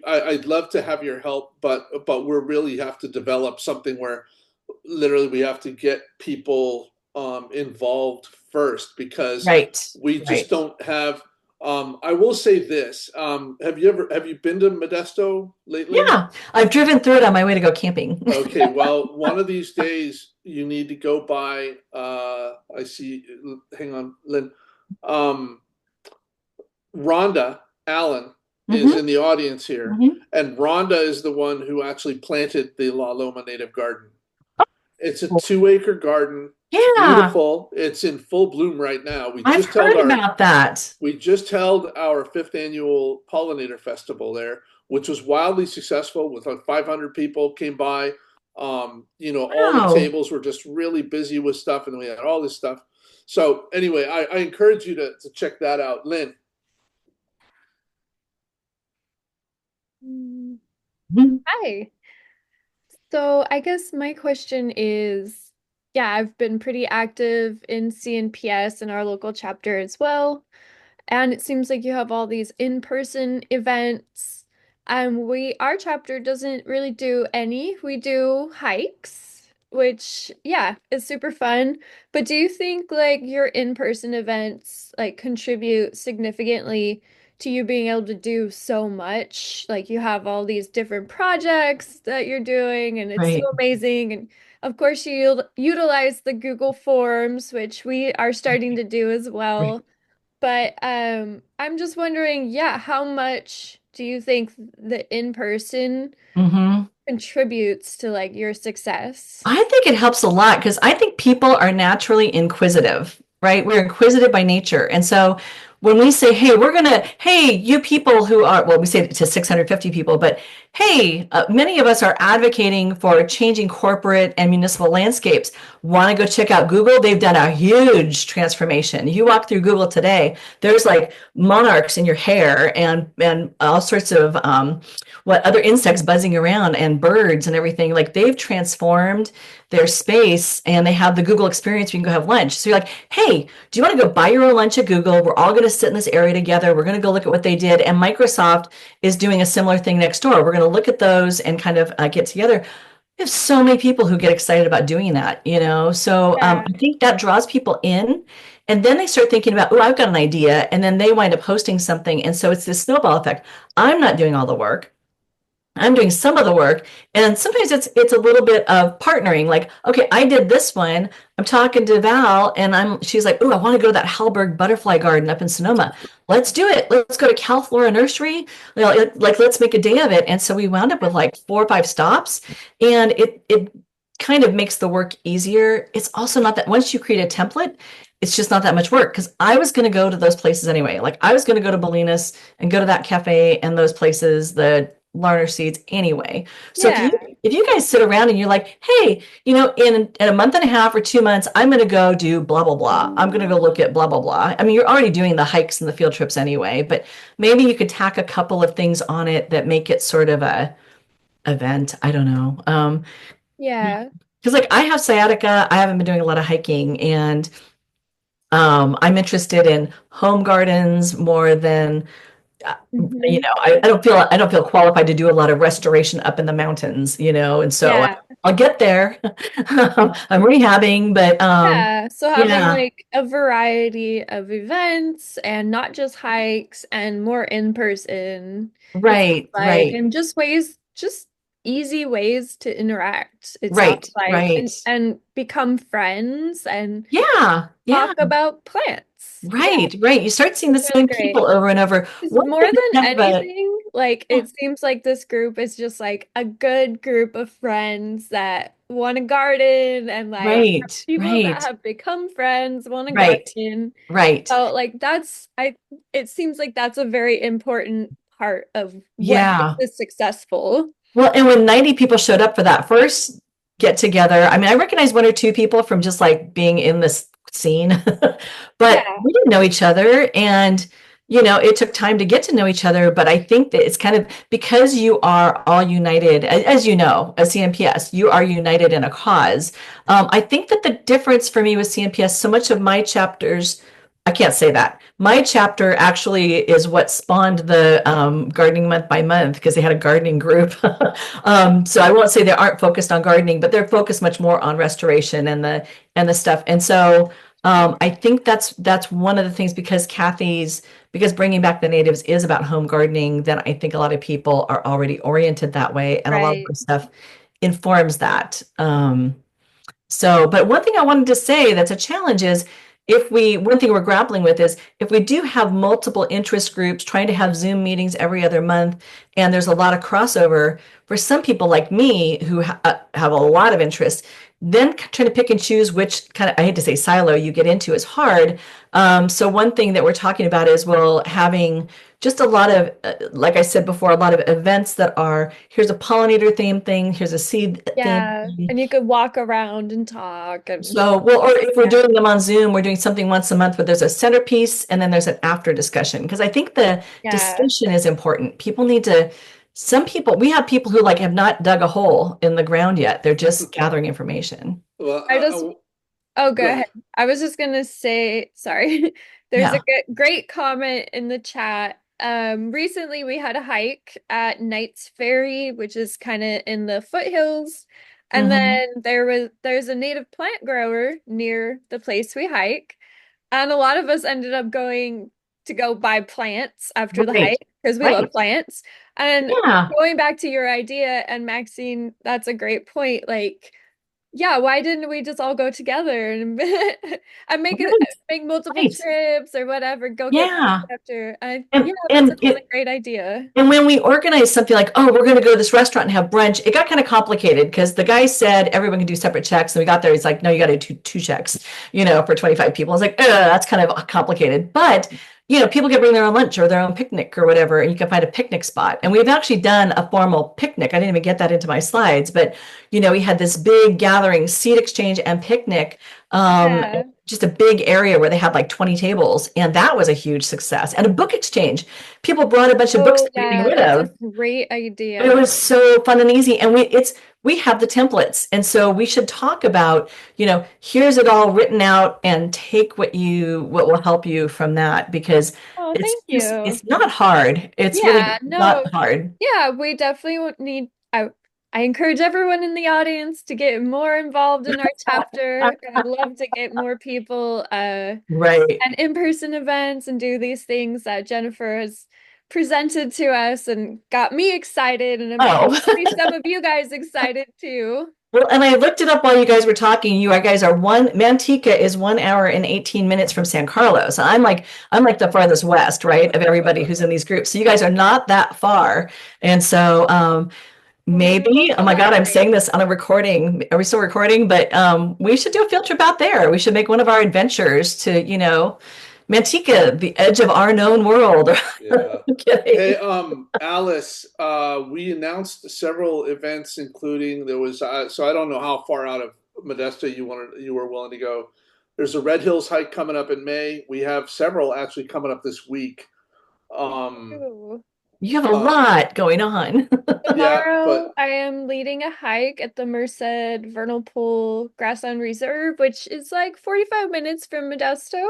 I'd love to have your help, but we really have to develop something where literally we have to get people involved first, because Right, we just right. don't have. I will say this: have you been to Modesto lately? Yeah, I've driven through it on my way to go camping. Okay, well, one of these days you need to go by. I see. Hang on, Lynn. Um, Rhonda Allen is Hmm. in the audience here, Hmm. and Rhonda is the one who actually planted the La Loma Native Garden. It's a 2-acre garden, Yeah, beautiful. It's in full bloom right now. We I've just held heard our about that. we just held our fifth annual pollinator festival there, which was wildly successful with like 500 people came by. All the Wow. tables were just really busy with stuff, and we had all this stuff. So anyway, I encourage you to check that out, Lynn. Mm, Mhm. Hi. So I guess my question is, yeah, I've been pretty active in CNPS in our local chapter as well. And it seems like you have all these in-person events. Our chapter doesn't really do any. We do hikes, which, yeah, is super fun. But do you think like your in-person events like contribute significantly to you being able to do so much? Like you have all these different projects that you're doing, and it's so Right. amazing. And of course, you utilize the Google Forms, which we are starting to do as Right. well. But I'm just wondering, yeah, how much do you think the in-person Hmm. contributes to like your success? I think it helps a lot because I think people are naturally inquisitive, right? We're inquisitive by nature. And so when we say, hey, hey, you people who are, well, we say it to 650 people, but hey, many of us are advocating for changing corporate and municipal landscapes. Want to go check out Google? They've done a huge transformation. You walk through Google today, there's like monarchs in your hair and all sorts of what other insects buzzing around and birds and everything. Like they've transformed their space and they have the Google experience. You can go have lunch. So you're like, hey, do you want to go buy your own lunch at Google? We're all going to sit in this area together. We're going to go look at what they did. And Microsoft is doing a similar thing next door. We're going to look at those and kind of get together. We have so many people who get excited about doing that, you know? So Yeah. I think that draws people in. And then they start thinking about, oh, I've got an idea. And then they wind up hosting something. And so it's this snowball effect. I'm not doing all the work. I'm doing some of the work, and sometimes it's a little bit of partnering. Like, okay, I did this one. I'm talking to Val, and she's like, "Oh, I want to go to that Hallberg Butterfly Garden up in Sonoma. Let's do it. Let's go to Cal Flora Nursery. Like, let's make a day of it." And so we wound up with like 4 or 5 stops, and it kind of makes the work easier. It's also not that once you create a template, it's just not that much work because I was going to go to those places anyway. Like I was going to go to Bolinas and go to that cafe and those places, the Larner Seeds anyway. So Yeah. if you guys sit around and you're like, hey, in a month and a half or 2 months, I'm going to go do blah blah blah. I'm going to go look at blah blah blah. I mean, you're already doing the hikes and the field trips anyway, but maybe you could tack a couple of things on it that make it sort of a event. I don't know. Yeah. Because like I have sciatica, I haven't been doing a lot of hiking, and I'm interested in home gardens more than Hmm. I don't feel qualified to do a lot of restoration up in the mountains, and so Yeah. I'll get there. I'm rehabbing, but Yeah. So having yeah, like a variety of events and not just hikes and more in person, it sounds right, like, right, and just easy ways to interact, it sounds right, like, right. and become friends and Yeah, yeah, talk about plants. Yeah, right, right. You start seeing the it's really same great. people over and over. 'Cause One more thing than that's kind of a anything, like yeah, it seems like this group is just like a good group of friends that want to garden and like right, people that right, have become friends want to right, garden. right. So like it seems like that's a very important part of what makes Yeah. this successful. Well, and when 90 people showed up for that first get together, I mean, I recognized 1 or 2 people from just like being in this scene, but Yeah, we didn't know each other. And, it took time to get to know each other. But I think that it's kind of because you are all united, as you know, as CNPS, you are united in a cause. I think that the difference for me with CNPS, so much of my chapters, I can't say that. My chapter actually is what spawned the gardening month by month because they had a gardening group. So I won't say they aren't focused on gardening, but they're focused much more on restoration and the stuff. And so I think that's one of the things because bringing back the natives is about home gardening. Then I think a lot of people are already oriented that way, and a lot of right. the stuff informs that. But one thing I wanted to say that's a challenge is one thing we're grappling with is if we do have multiple interest groups trying to have Zoom meetings every other month, and there's a lot of crossover for some people like me who have a lot of interest, then trying to pick and choose which kind of, I hate to say silo you get into is hard. So one thing that we're talking about is, well, having just a lot of, like I said before, a lot of events that are, here's a pollinator theme thing, here's a seed theme Yeah. thing. And you could walk around and talk and So, well, or if we're yeah. doing them on Zoom, we're doing something once a month where there's a centerpiece and then there's an after discussion. Because I think the Yeah. discussion is important. People need to, some people, we have people who like have not dug a hole in the ground yet. They're just gathering information. Well, I just Oh, go go ahead. ahead. I was just gonna say, sorry. There's a Yeah. great comment in the chat. Recently we had a hike at Knight's Ferry, which is kind of in the foothills. And Hmm. then there's a native plant grower near the place we hike. And a lot of us ended up going to go buy plants after the Right. hike because we love Right. plants. And Yeah. going back to your idea, and Maxine, that's a great point. Like, yeah, why didn't we just all go together and and Right. make multiple Right. trips or whatever, go get Yeah. after. Yeah, And that's a and really it great idea. and when we organized something like, oh, we're going to go to this restaurant and have brunch, it got kind of complicated because the guy said everyone can do separate checks. And we got there, he's like, no, you got to do two checks, for 25 people. I was like, that's kind of complicated. But, people can bring their own lunch or their own picnic or whatever, and you can find a picnic spot. And we've actually done a formal picnic. I didn't even get that into my slides, but, we had this big gathering, seed exchange and picnic. Um, Yeah. just a big area where they had like 20 tables, and that was a huge success. And a book exchange, people brought a bunch of books Oh, that they're getting yeah, rid that's a of. great It idea. was so fun and easy. And we have the templates. And so we should talk about, here's it all written out and take what will help you from that because Oh, thank you. it's not hard. It's really Yeah, no, not hard. yeah, we definitely need. I encourage everyone in the audience to get more involved in our chapter. I'd love to get more people Right. and in-person events and do these things that Jennifer has presented to us and got me excited, and I'm sure Oh. maybe some of you guys excited too. Well, and I looked it up while you guys were talking. You guys are Manteca is 1 hour and 18 minutes from San Carlos. I'm like the farthest west, right, of everybody who's in these groups. So you guys are not that far. And so Well, maybe we'll maybe, oh my God, I'm collaborate. saying this on a recording. Are we still recording? But we should do a field trip out there. We should make one of our adventures to, Manteca, the edge of our known world. Yeah. I'm Hey, kidding. Alice, we announced several events, including there was, so I don't know how far out of Modesto you were willing to go. There's a Red Hills hike coming up in May. We have several actually coming up this week. Um, Ooh. You have a uh, lot going on. yeah, Tomorrow, but I am leading a hike at the Merced Vernal Pool Grassland Reserve, which is like 45 minutes from Modesto.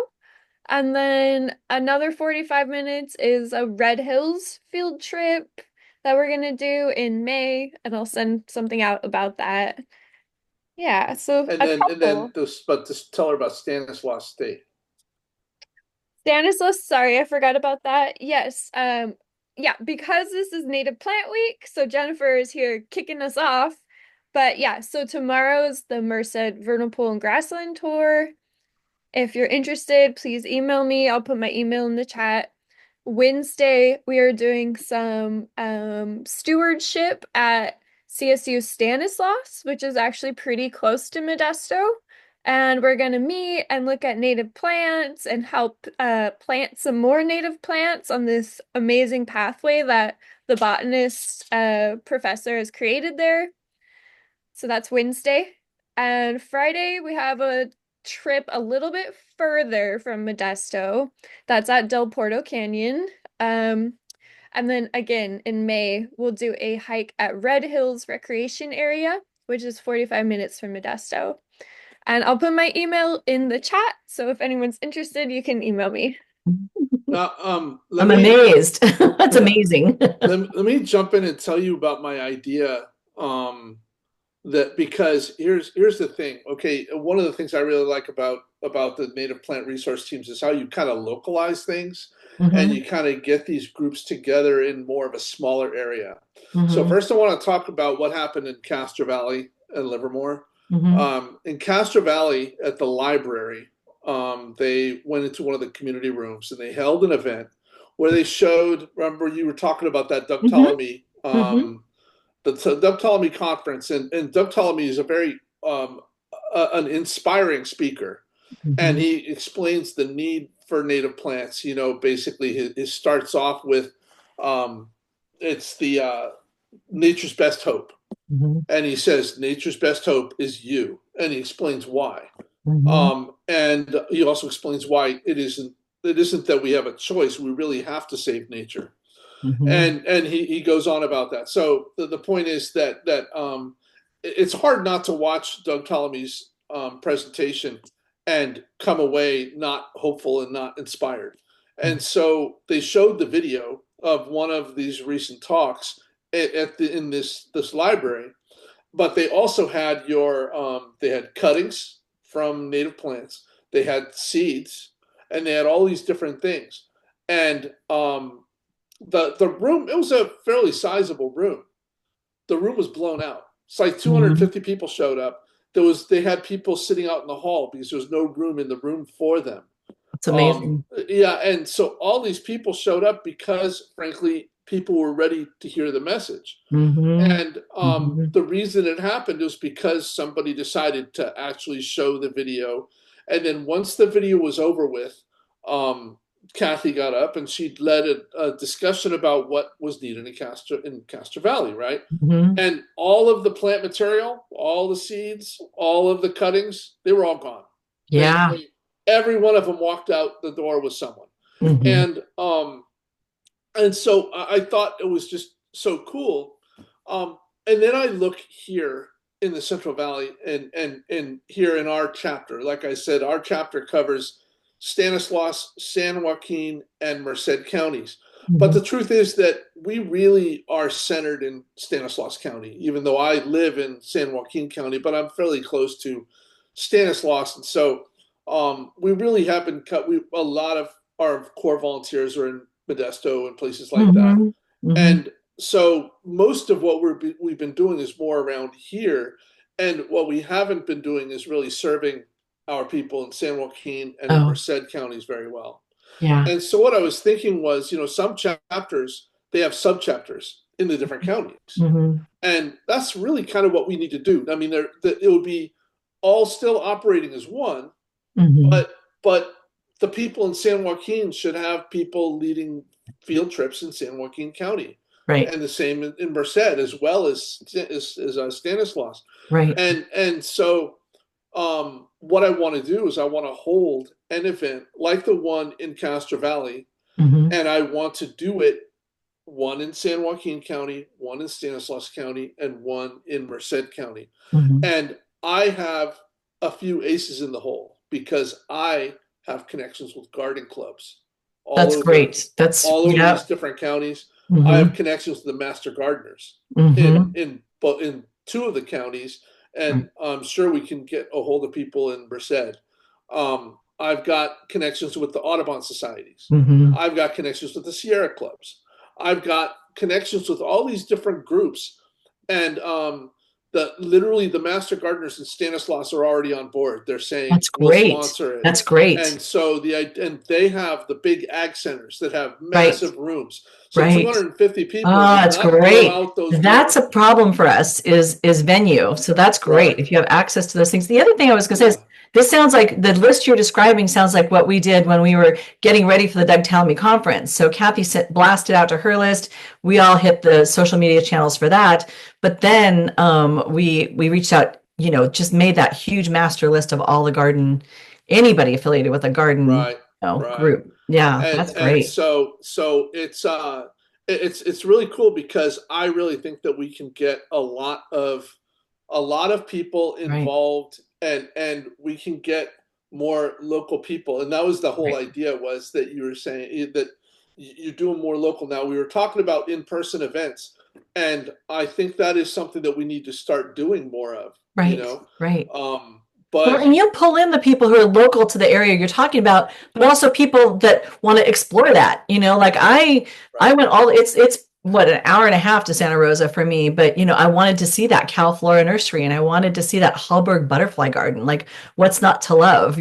And then another 45 minutes is a Red Hills field trip that we're gonna do in May, and I'll send something out about that. Yeah, so and a then couple. this, but just tell her about Stanislaus State. Stanislaus, sorry, I forgot about that. Yes, yeah, because this is Native Plant Week, so Jennifer is here kicking us off. But yeah, so tomorrow's the Merced Vernal Pool and Grassland tour. If you're interested, please email me. I'll put my email in the chat. Wednesday, we are doing some stewardship at CSU Stanislaus, which is actually pretty close to Modesto. And we're going to meet and look at native plants and help plant some more native plants on this amazing pathway that the botanist professor has created there. So that's Wednesday. And Friday, we have a trip a little bit further from Modesto. That's at Del Porto Canyon. And then again in May, we'll do a hike at Red Hills Recreation Area, which is 45 minutes from Modesto. And I'll put my email in the chat. So if anyone's interested, you can email me. Now, let I'm me amazed. That's amazing. let me jump in and tell you about my idea. Um, that because here's the thing. Okay, one of the things I really like about the native plant resource teams is how you kind of localize things and Hmm. you kind of get these groups together in more of a smaller area. So Hmm. first, I want to talk about what happened in Castro Valley and Livermore. Hmm. In Castro Valley, at the library, they went into one of the community rooms and they held an event where they showed. Remember, you were talking about that Doug Hmm. Ptolemy Hmm. the Doug Ptolemy conference, and Doug Ptolemy is a very an inspiring speaker, and Mhm. he explains the need for native plants. Basically, he starts off with it's the nature's best hope, Mhm. and he says nature's best hope is you, and he explains why. Mhm. And he also explains why it isn't that we have a choice. We really have to save nature, Mhm. and he goes on about that. So the point is that it's hard not to watch Doug Ptolemy's presentation and come away not hopeful and not inspired. And so they showed the video of one of these recent talks in this library, but they also had they had cuttings from native plants, they had seeds, and they had all these different things. And the room, it was a fairly sizable room. The room was blown out. It's like Mhm. 250 people showed up. They had people sitting out in the hall because there was no room in the room for them. It's amazing. Yeah, and so all these people showed up because, frankly, people were ready to hear the message. Mhm. And Mhm. the reason it happened was because somebody decided to actually show the video. And then once the video was over with, um, Kathy got up and she led a discussion about what was needed in Castro Valley, right? Mhm. And all of the plant material, all the seeds, all of the cuttings, they were all gone. They, Yeah. they every one of them walked out the door with someone. Mhm. And and so I thought it was just so cool. And then I look here in the Central Valley and here in our chapter. Like I said, our chapter covers Stanislaus, San Joaquin, and Merced counties. But Mhm. the truth is that we really are centered in Stanislaus County, even though I live in San Joaquin County, but I'm fairly close to Stanislaus. And so we really have been cut. A lot of our core volunteers are in Modesto and places like that. Mhm. Mhm. And so most of what we've been doing is more around here. And what we haven't been doing is really serving our people in San Joaquin and in Oh, Merced counties very well. yeah. And so what I was thinking was, some chapters, they have subchapters in the different counties. Mhm. And that's really kind of what we need to do. I mean, it would be all still operating as one, Mhm. but the people in San Joaquin should have people leading field trips in San Joaquin County, Right. and the same in Merced as well as Stanislaus, Right. and so what I want to do is I want to hold an event like the one in Castro Valley, Mhm. and I want to do it one in San Joaquin County, one in Stanislaus County, and one in Merced County. Mhm. And I have a few aces in the hole because I have connections with garden clubs all That's over great. That's, all over these yeah. different counties. I have Mhm. connections with the master gardeners in Mhm. in but in two of the counties, Right. and I'm sure we can get a hold of people in Merced. I've got connections with the Audubon societies. Mhm. I've got connections with the Sierra clubs. I've got connections with all these different groups, and literally the master gardeners in Stanislaus are already on board. They're saying That's we'll great. sponsor it, That's great. and so they have the big ag centers that have Right. massive rooms. So Right. 250 people Oh, would that's not blow great. out those That's a rooms. problem for us is venue. So that's great Right. if you have access to those things. The other thing I was going to say is Yeah. this sounds like the list you're describing sounds like what we did when we were getting ready for the Doug Tallamy conference. So Kathy blasted out to her list. We all hit the social media channels for that. But then we reached out, just made that huge master list of all the garden, anybody affiliated with a garden, Right. Right. group. Yeah, and that's and great. so it's really cool because I really think that we can get a lot of people Right. involved, and we can get more local people, and that was the whole Right. idea, was that you were saying that you're doing more local now. We were talking about in-person events, and I think that is something that we need to start doing more of, Right. Right. um Well, but and you pull in the people who are local to the area you're talking about, but also people that want to explore that. Like I right. went all it's what, an hour and a half to Santa Rosa for me, but I wanted to see that Cal Flora nursery and I wanted to see that Hallberg butterfly garden. Like, what's not to love?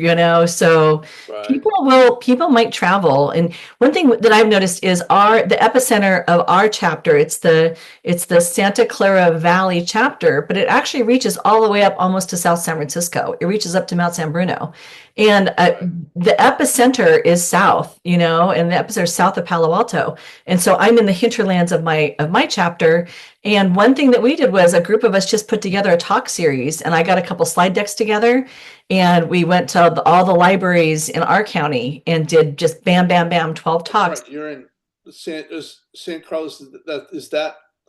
So Right. people might travel. And one thing that I've noticed is the epicenter of our chapter, it's the Santa Clara Valley chapter, but it actually reaches all the way up almost to South San Francisco. It reaches up to Mount San Bruno. And Right. the epicenter is south, and the epicenter is south of Palo Alto. And so I'm in the hinterlands of my chapter. And one thing that we did was a group of us just put together a talk series, and I got a couple slide decks together, and we went to all the libraries in our county and did just bam, bam, bam, 12 That's talks. right. You're in San Carlos.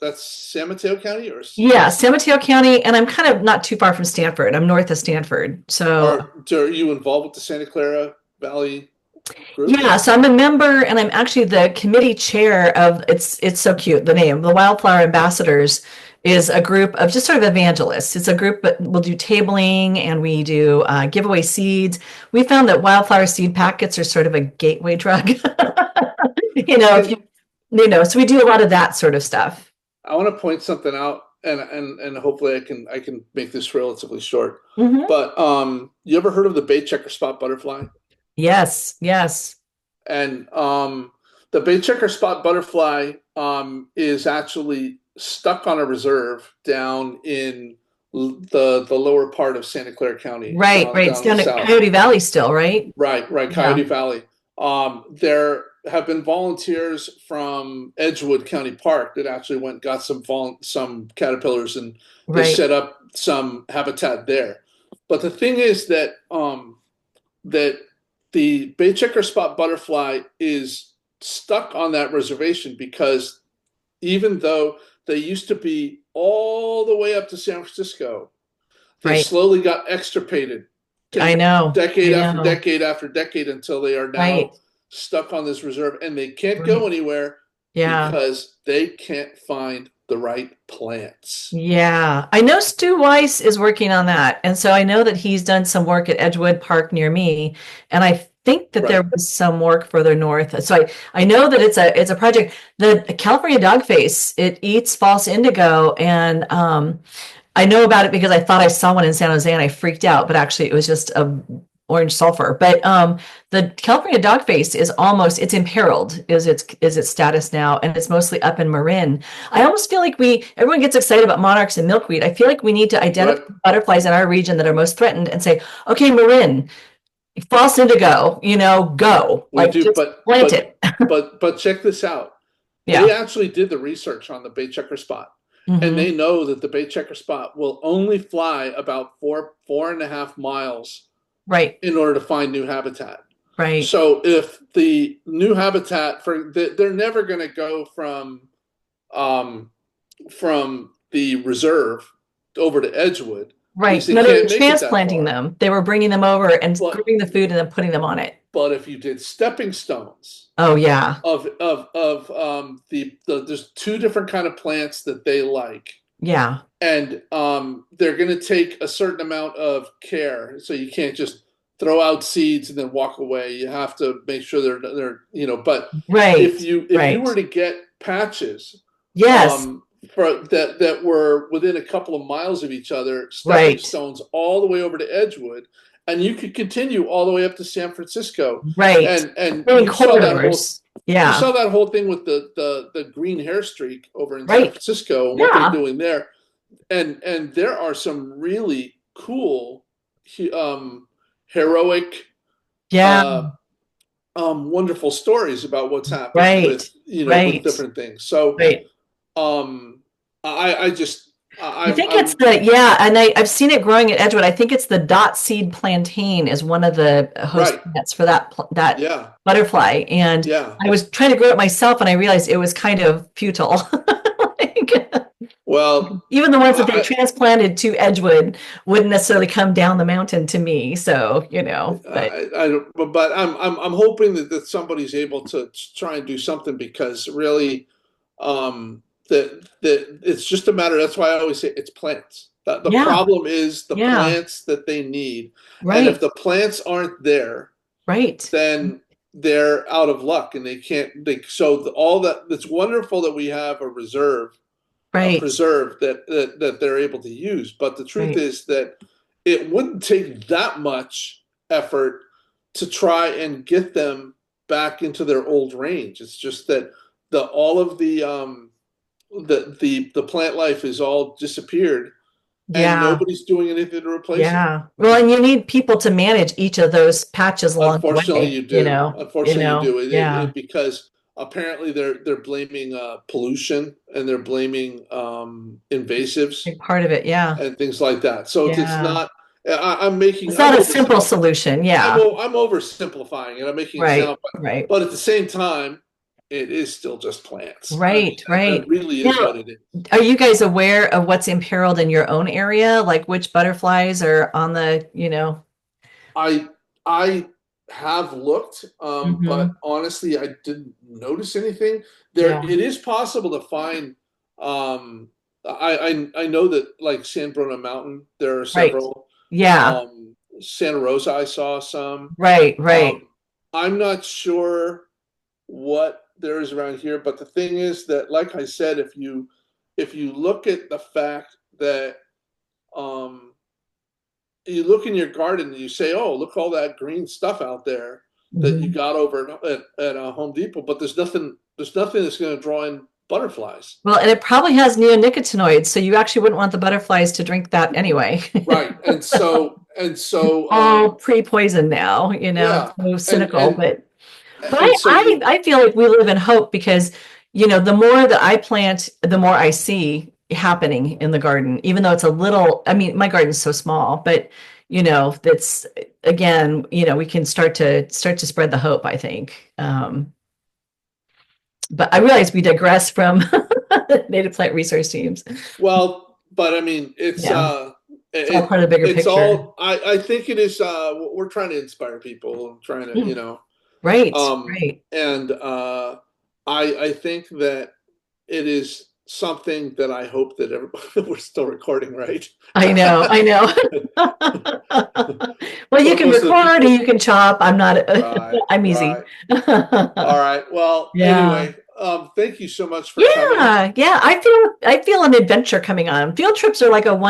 That's San Mateo County, or Yeah, San Mateo County, and I'm kind of not too far from Stanford. I'm north of Stanford. So are you involved with the Santa Clara Valley group? yeah, so I'm a member and I'm actually the committee chair of it's so cute. The name, the Wildflower Ambassadors, is a group of just sort of evangelists. It's a group that will do tabling and we do giveaway seeds. We found that wildflower seed packets are sort of a gateway drug. If And so we do a lot of that sort of stuff. I want to point something out, and hopefully I can make this relatively short. Hmm. But you ever heard of the bay checker spot butterfly? Yes, yes. And the bay checker spot butterfly is actually stuck on a reserve down in the lower part of Santa Clara County, Right, down right. It's down in the down at south. Coyote Valley still, right? Right, right, Yeah, Coyote Valley. There have been volunteers from Edgewood County Park that actually went and got some caterpillars, and they right, set up some habitat there. But the thing is that the bay checker spot butterfly is stuck on that reservation because even though they used to be all the way up to San Francisco, they right. slowly got extirpated I know, decade I after know. decade after decade until they are now Right, stuck on this reserve and they can't go right. anywhere Yeah. because they can't find the right plants. Yeah, I know Stu Weiss is working on that. And so I know that he's done some work at Edgewood Park near me. And I think that there Right, was some work further north. So I know that it's a project. The California dogface, it eats false indigo. And I know about it because I thought I saw one in San Jose and I freaked out, but actually it was just a orange sulfur. But the California dogface it's imperiled is its status now, and it's mostly up in Marin. I almost feel like everyone gets excited about monarchs and milkweed. I feel like we need to right. identify butterflies in our region that are most threatened and say, okay, Marin, false indigo, go, We like do, just plant it. but check this out. They Yeah. actually did the research on the bay checker spot, and Hmm. they know that the bay checker spot will only fly about 4.5 miles Right. in order to find new habitat. Right. So if the new habitat they're never going to go um, from the reserve over to Edgewood because Right. they No, they were can't make it that transplanting far. them. They were bringing them over and But growing the food and then putting them on it. but if you did stepping stones Oh, yeah. of there's two different kind of plants that they like, Yeah. and they're going to take a certain amount of care. So you can't just throw out seeds and then walk away. You have to make sure they're. But Right. if you were Right. to get patches Yes. um, that were within a couple of miles of each other, stepping Right. stones all the way over to Edgewood, and you could continue all the way up to San Francisco. Right. And Growing corridors. you Yeah. saw that whole thing with the green hair streak over in San Right. Francisco and what they're Yeah. doing there, and there are some really cool, heroic, Yeah. uh, wonderful stories about what's happened Right. with with Right. different things. So Right. um, I just I I'm think it's I'm yeah, and I've seen it growing at Edgewood. I think it's the dot seed plantain is one of the host right. plants for that Yeah, butterfly. And yeah. I was trying to grow it myself, and I realized it was kind of futile. Like, Well, even the ones that they I, transplanted to Edgewood wouldn't necessarily come down the mountain to me. So, but I don't, but I'm hoping that somebody's able to try and do something because really, that it's just a matter. That's why I always say it's plants. The yeah, problem is the yeah, plants that they need, and if right, the plants aren't there, right. then they're out of luck and they can't. All that, it's wonderful that we have a Right, preserve that they're able to use. But the truth right. is that it wouldn't take that much effort to try and get them back into their old range. It's just that all of the plant life is all disappeared, and Yeah, nobody's doing anything to replace it. yeah. Well, and you need people to manage each of those patches along the Unfortunately, way, you do. yeah, Because apparently they're blaming pollution, and they're blaming invasives big part of it. Yeah, and things like that. So it's yeah. not. I'm making. It's not a simple solution. Yeah, I'm oversimplifying it. I'm making it right, sound, right, but at the same time, it is still just plants. I mean, right, that right. really is Now, what it is. are you guys aware of what's imperiled in your own area? Like which butterflies are on the. I I have looked, but Hmm. honestly, I didn't notice anything. There, Yeah, it is possible to find. I know that like San Bruno Mountain, there are right. several. Yeah, Santa Rosa, I saw some. right, right. I'm not sure what there is around here, but the thing is that, like I said, if you look at the fact that um, you look in your garden and you say, "Oh, look all that green stuff out there that you Hmm. got over at Home Depot," but there's nothing. There's nothing that's going to draw in butterflies. Well, and it probably has neonicotinoids, so you actually wouldn't want the butterflies to drink that anyway. Right. And so All pre-poisoned now, yeah. so And cynical, and but and so I feel like we live in hope because, the more that I plant, the more I see happening in the garden, even though it's a little, I mean, my garden's so small, but that's again, we can start to spread the hope, I think. But I realize we digress from native plant resource teams. well, but I mean, Yeah, it's all part of the bigger it's picture. all. I think it is. We're trying to inspire people. I'm trying to, Mm, right, um, right. and I think that it is something that I hope that everybody. We're still recording, right? I know, I know. Well, you can Most of the record or people. you can chop. I'm not, Right, I'm easy. right. All right. Well, Yeah. anyway, thank you so much for coming. Yeah, yeah. I feel an adventure coming on. Field trips are like a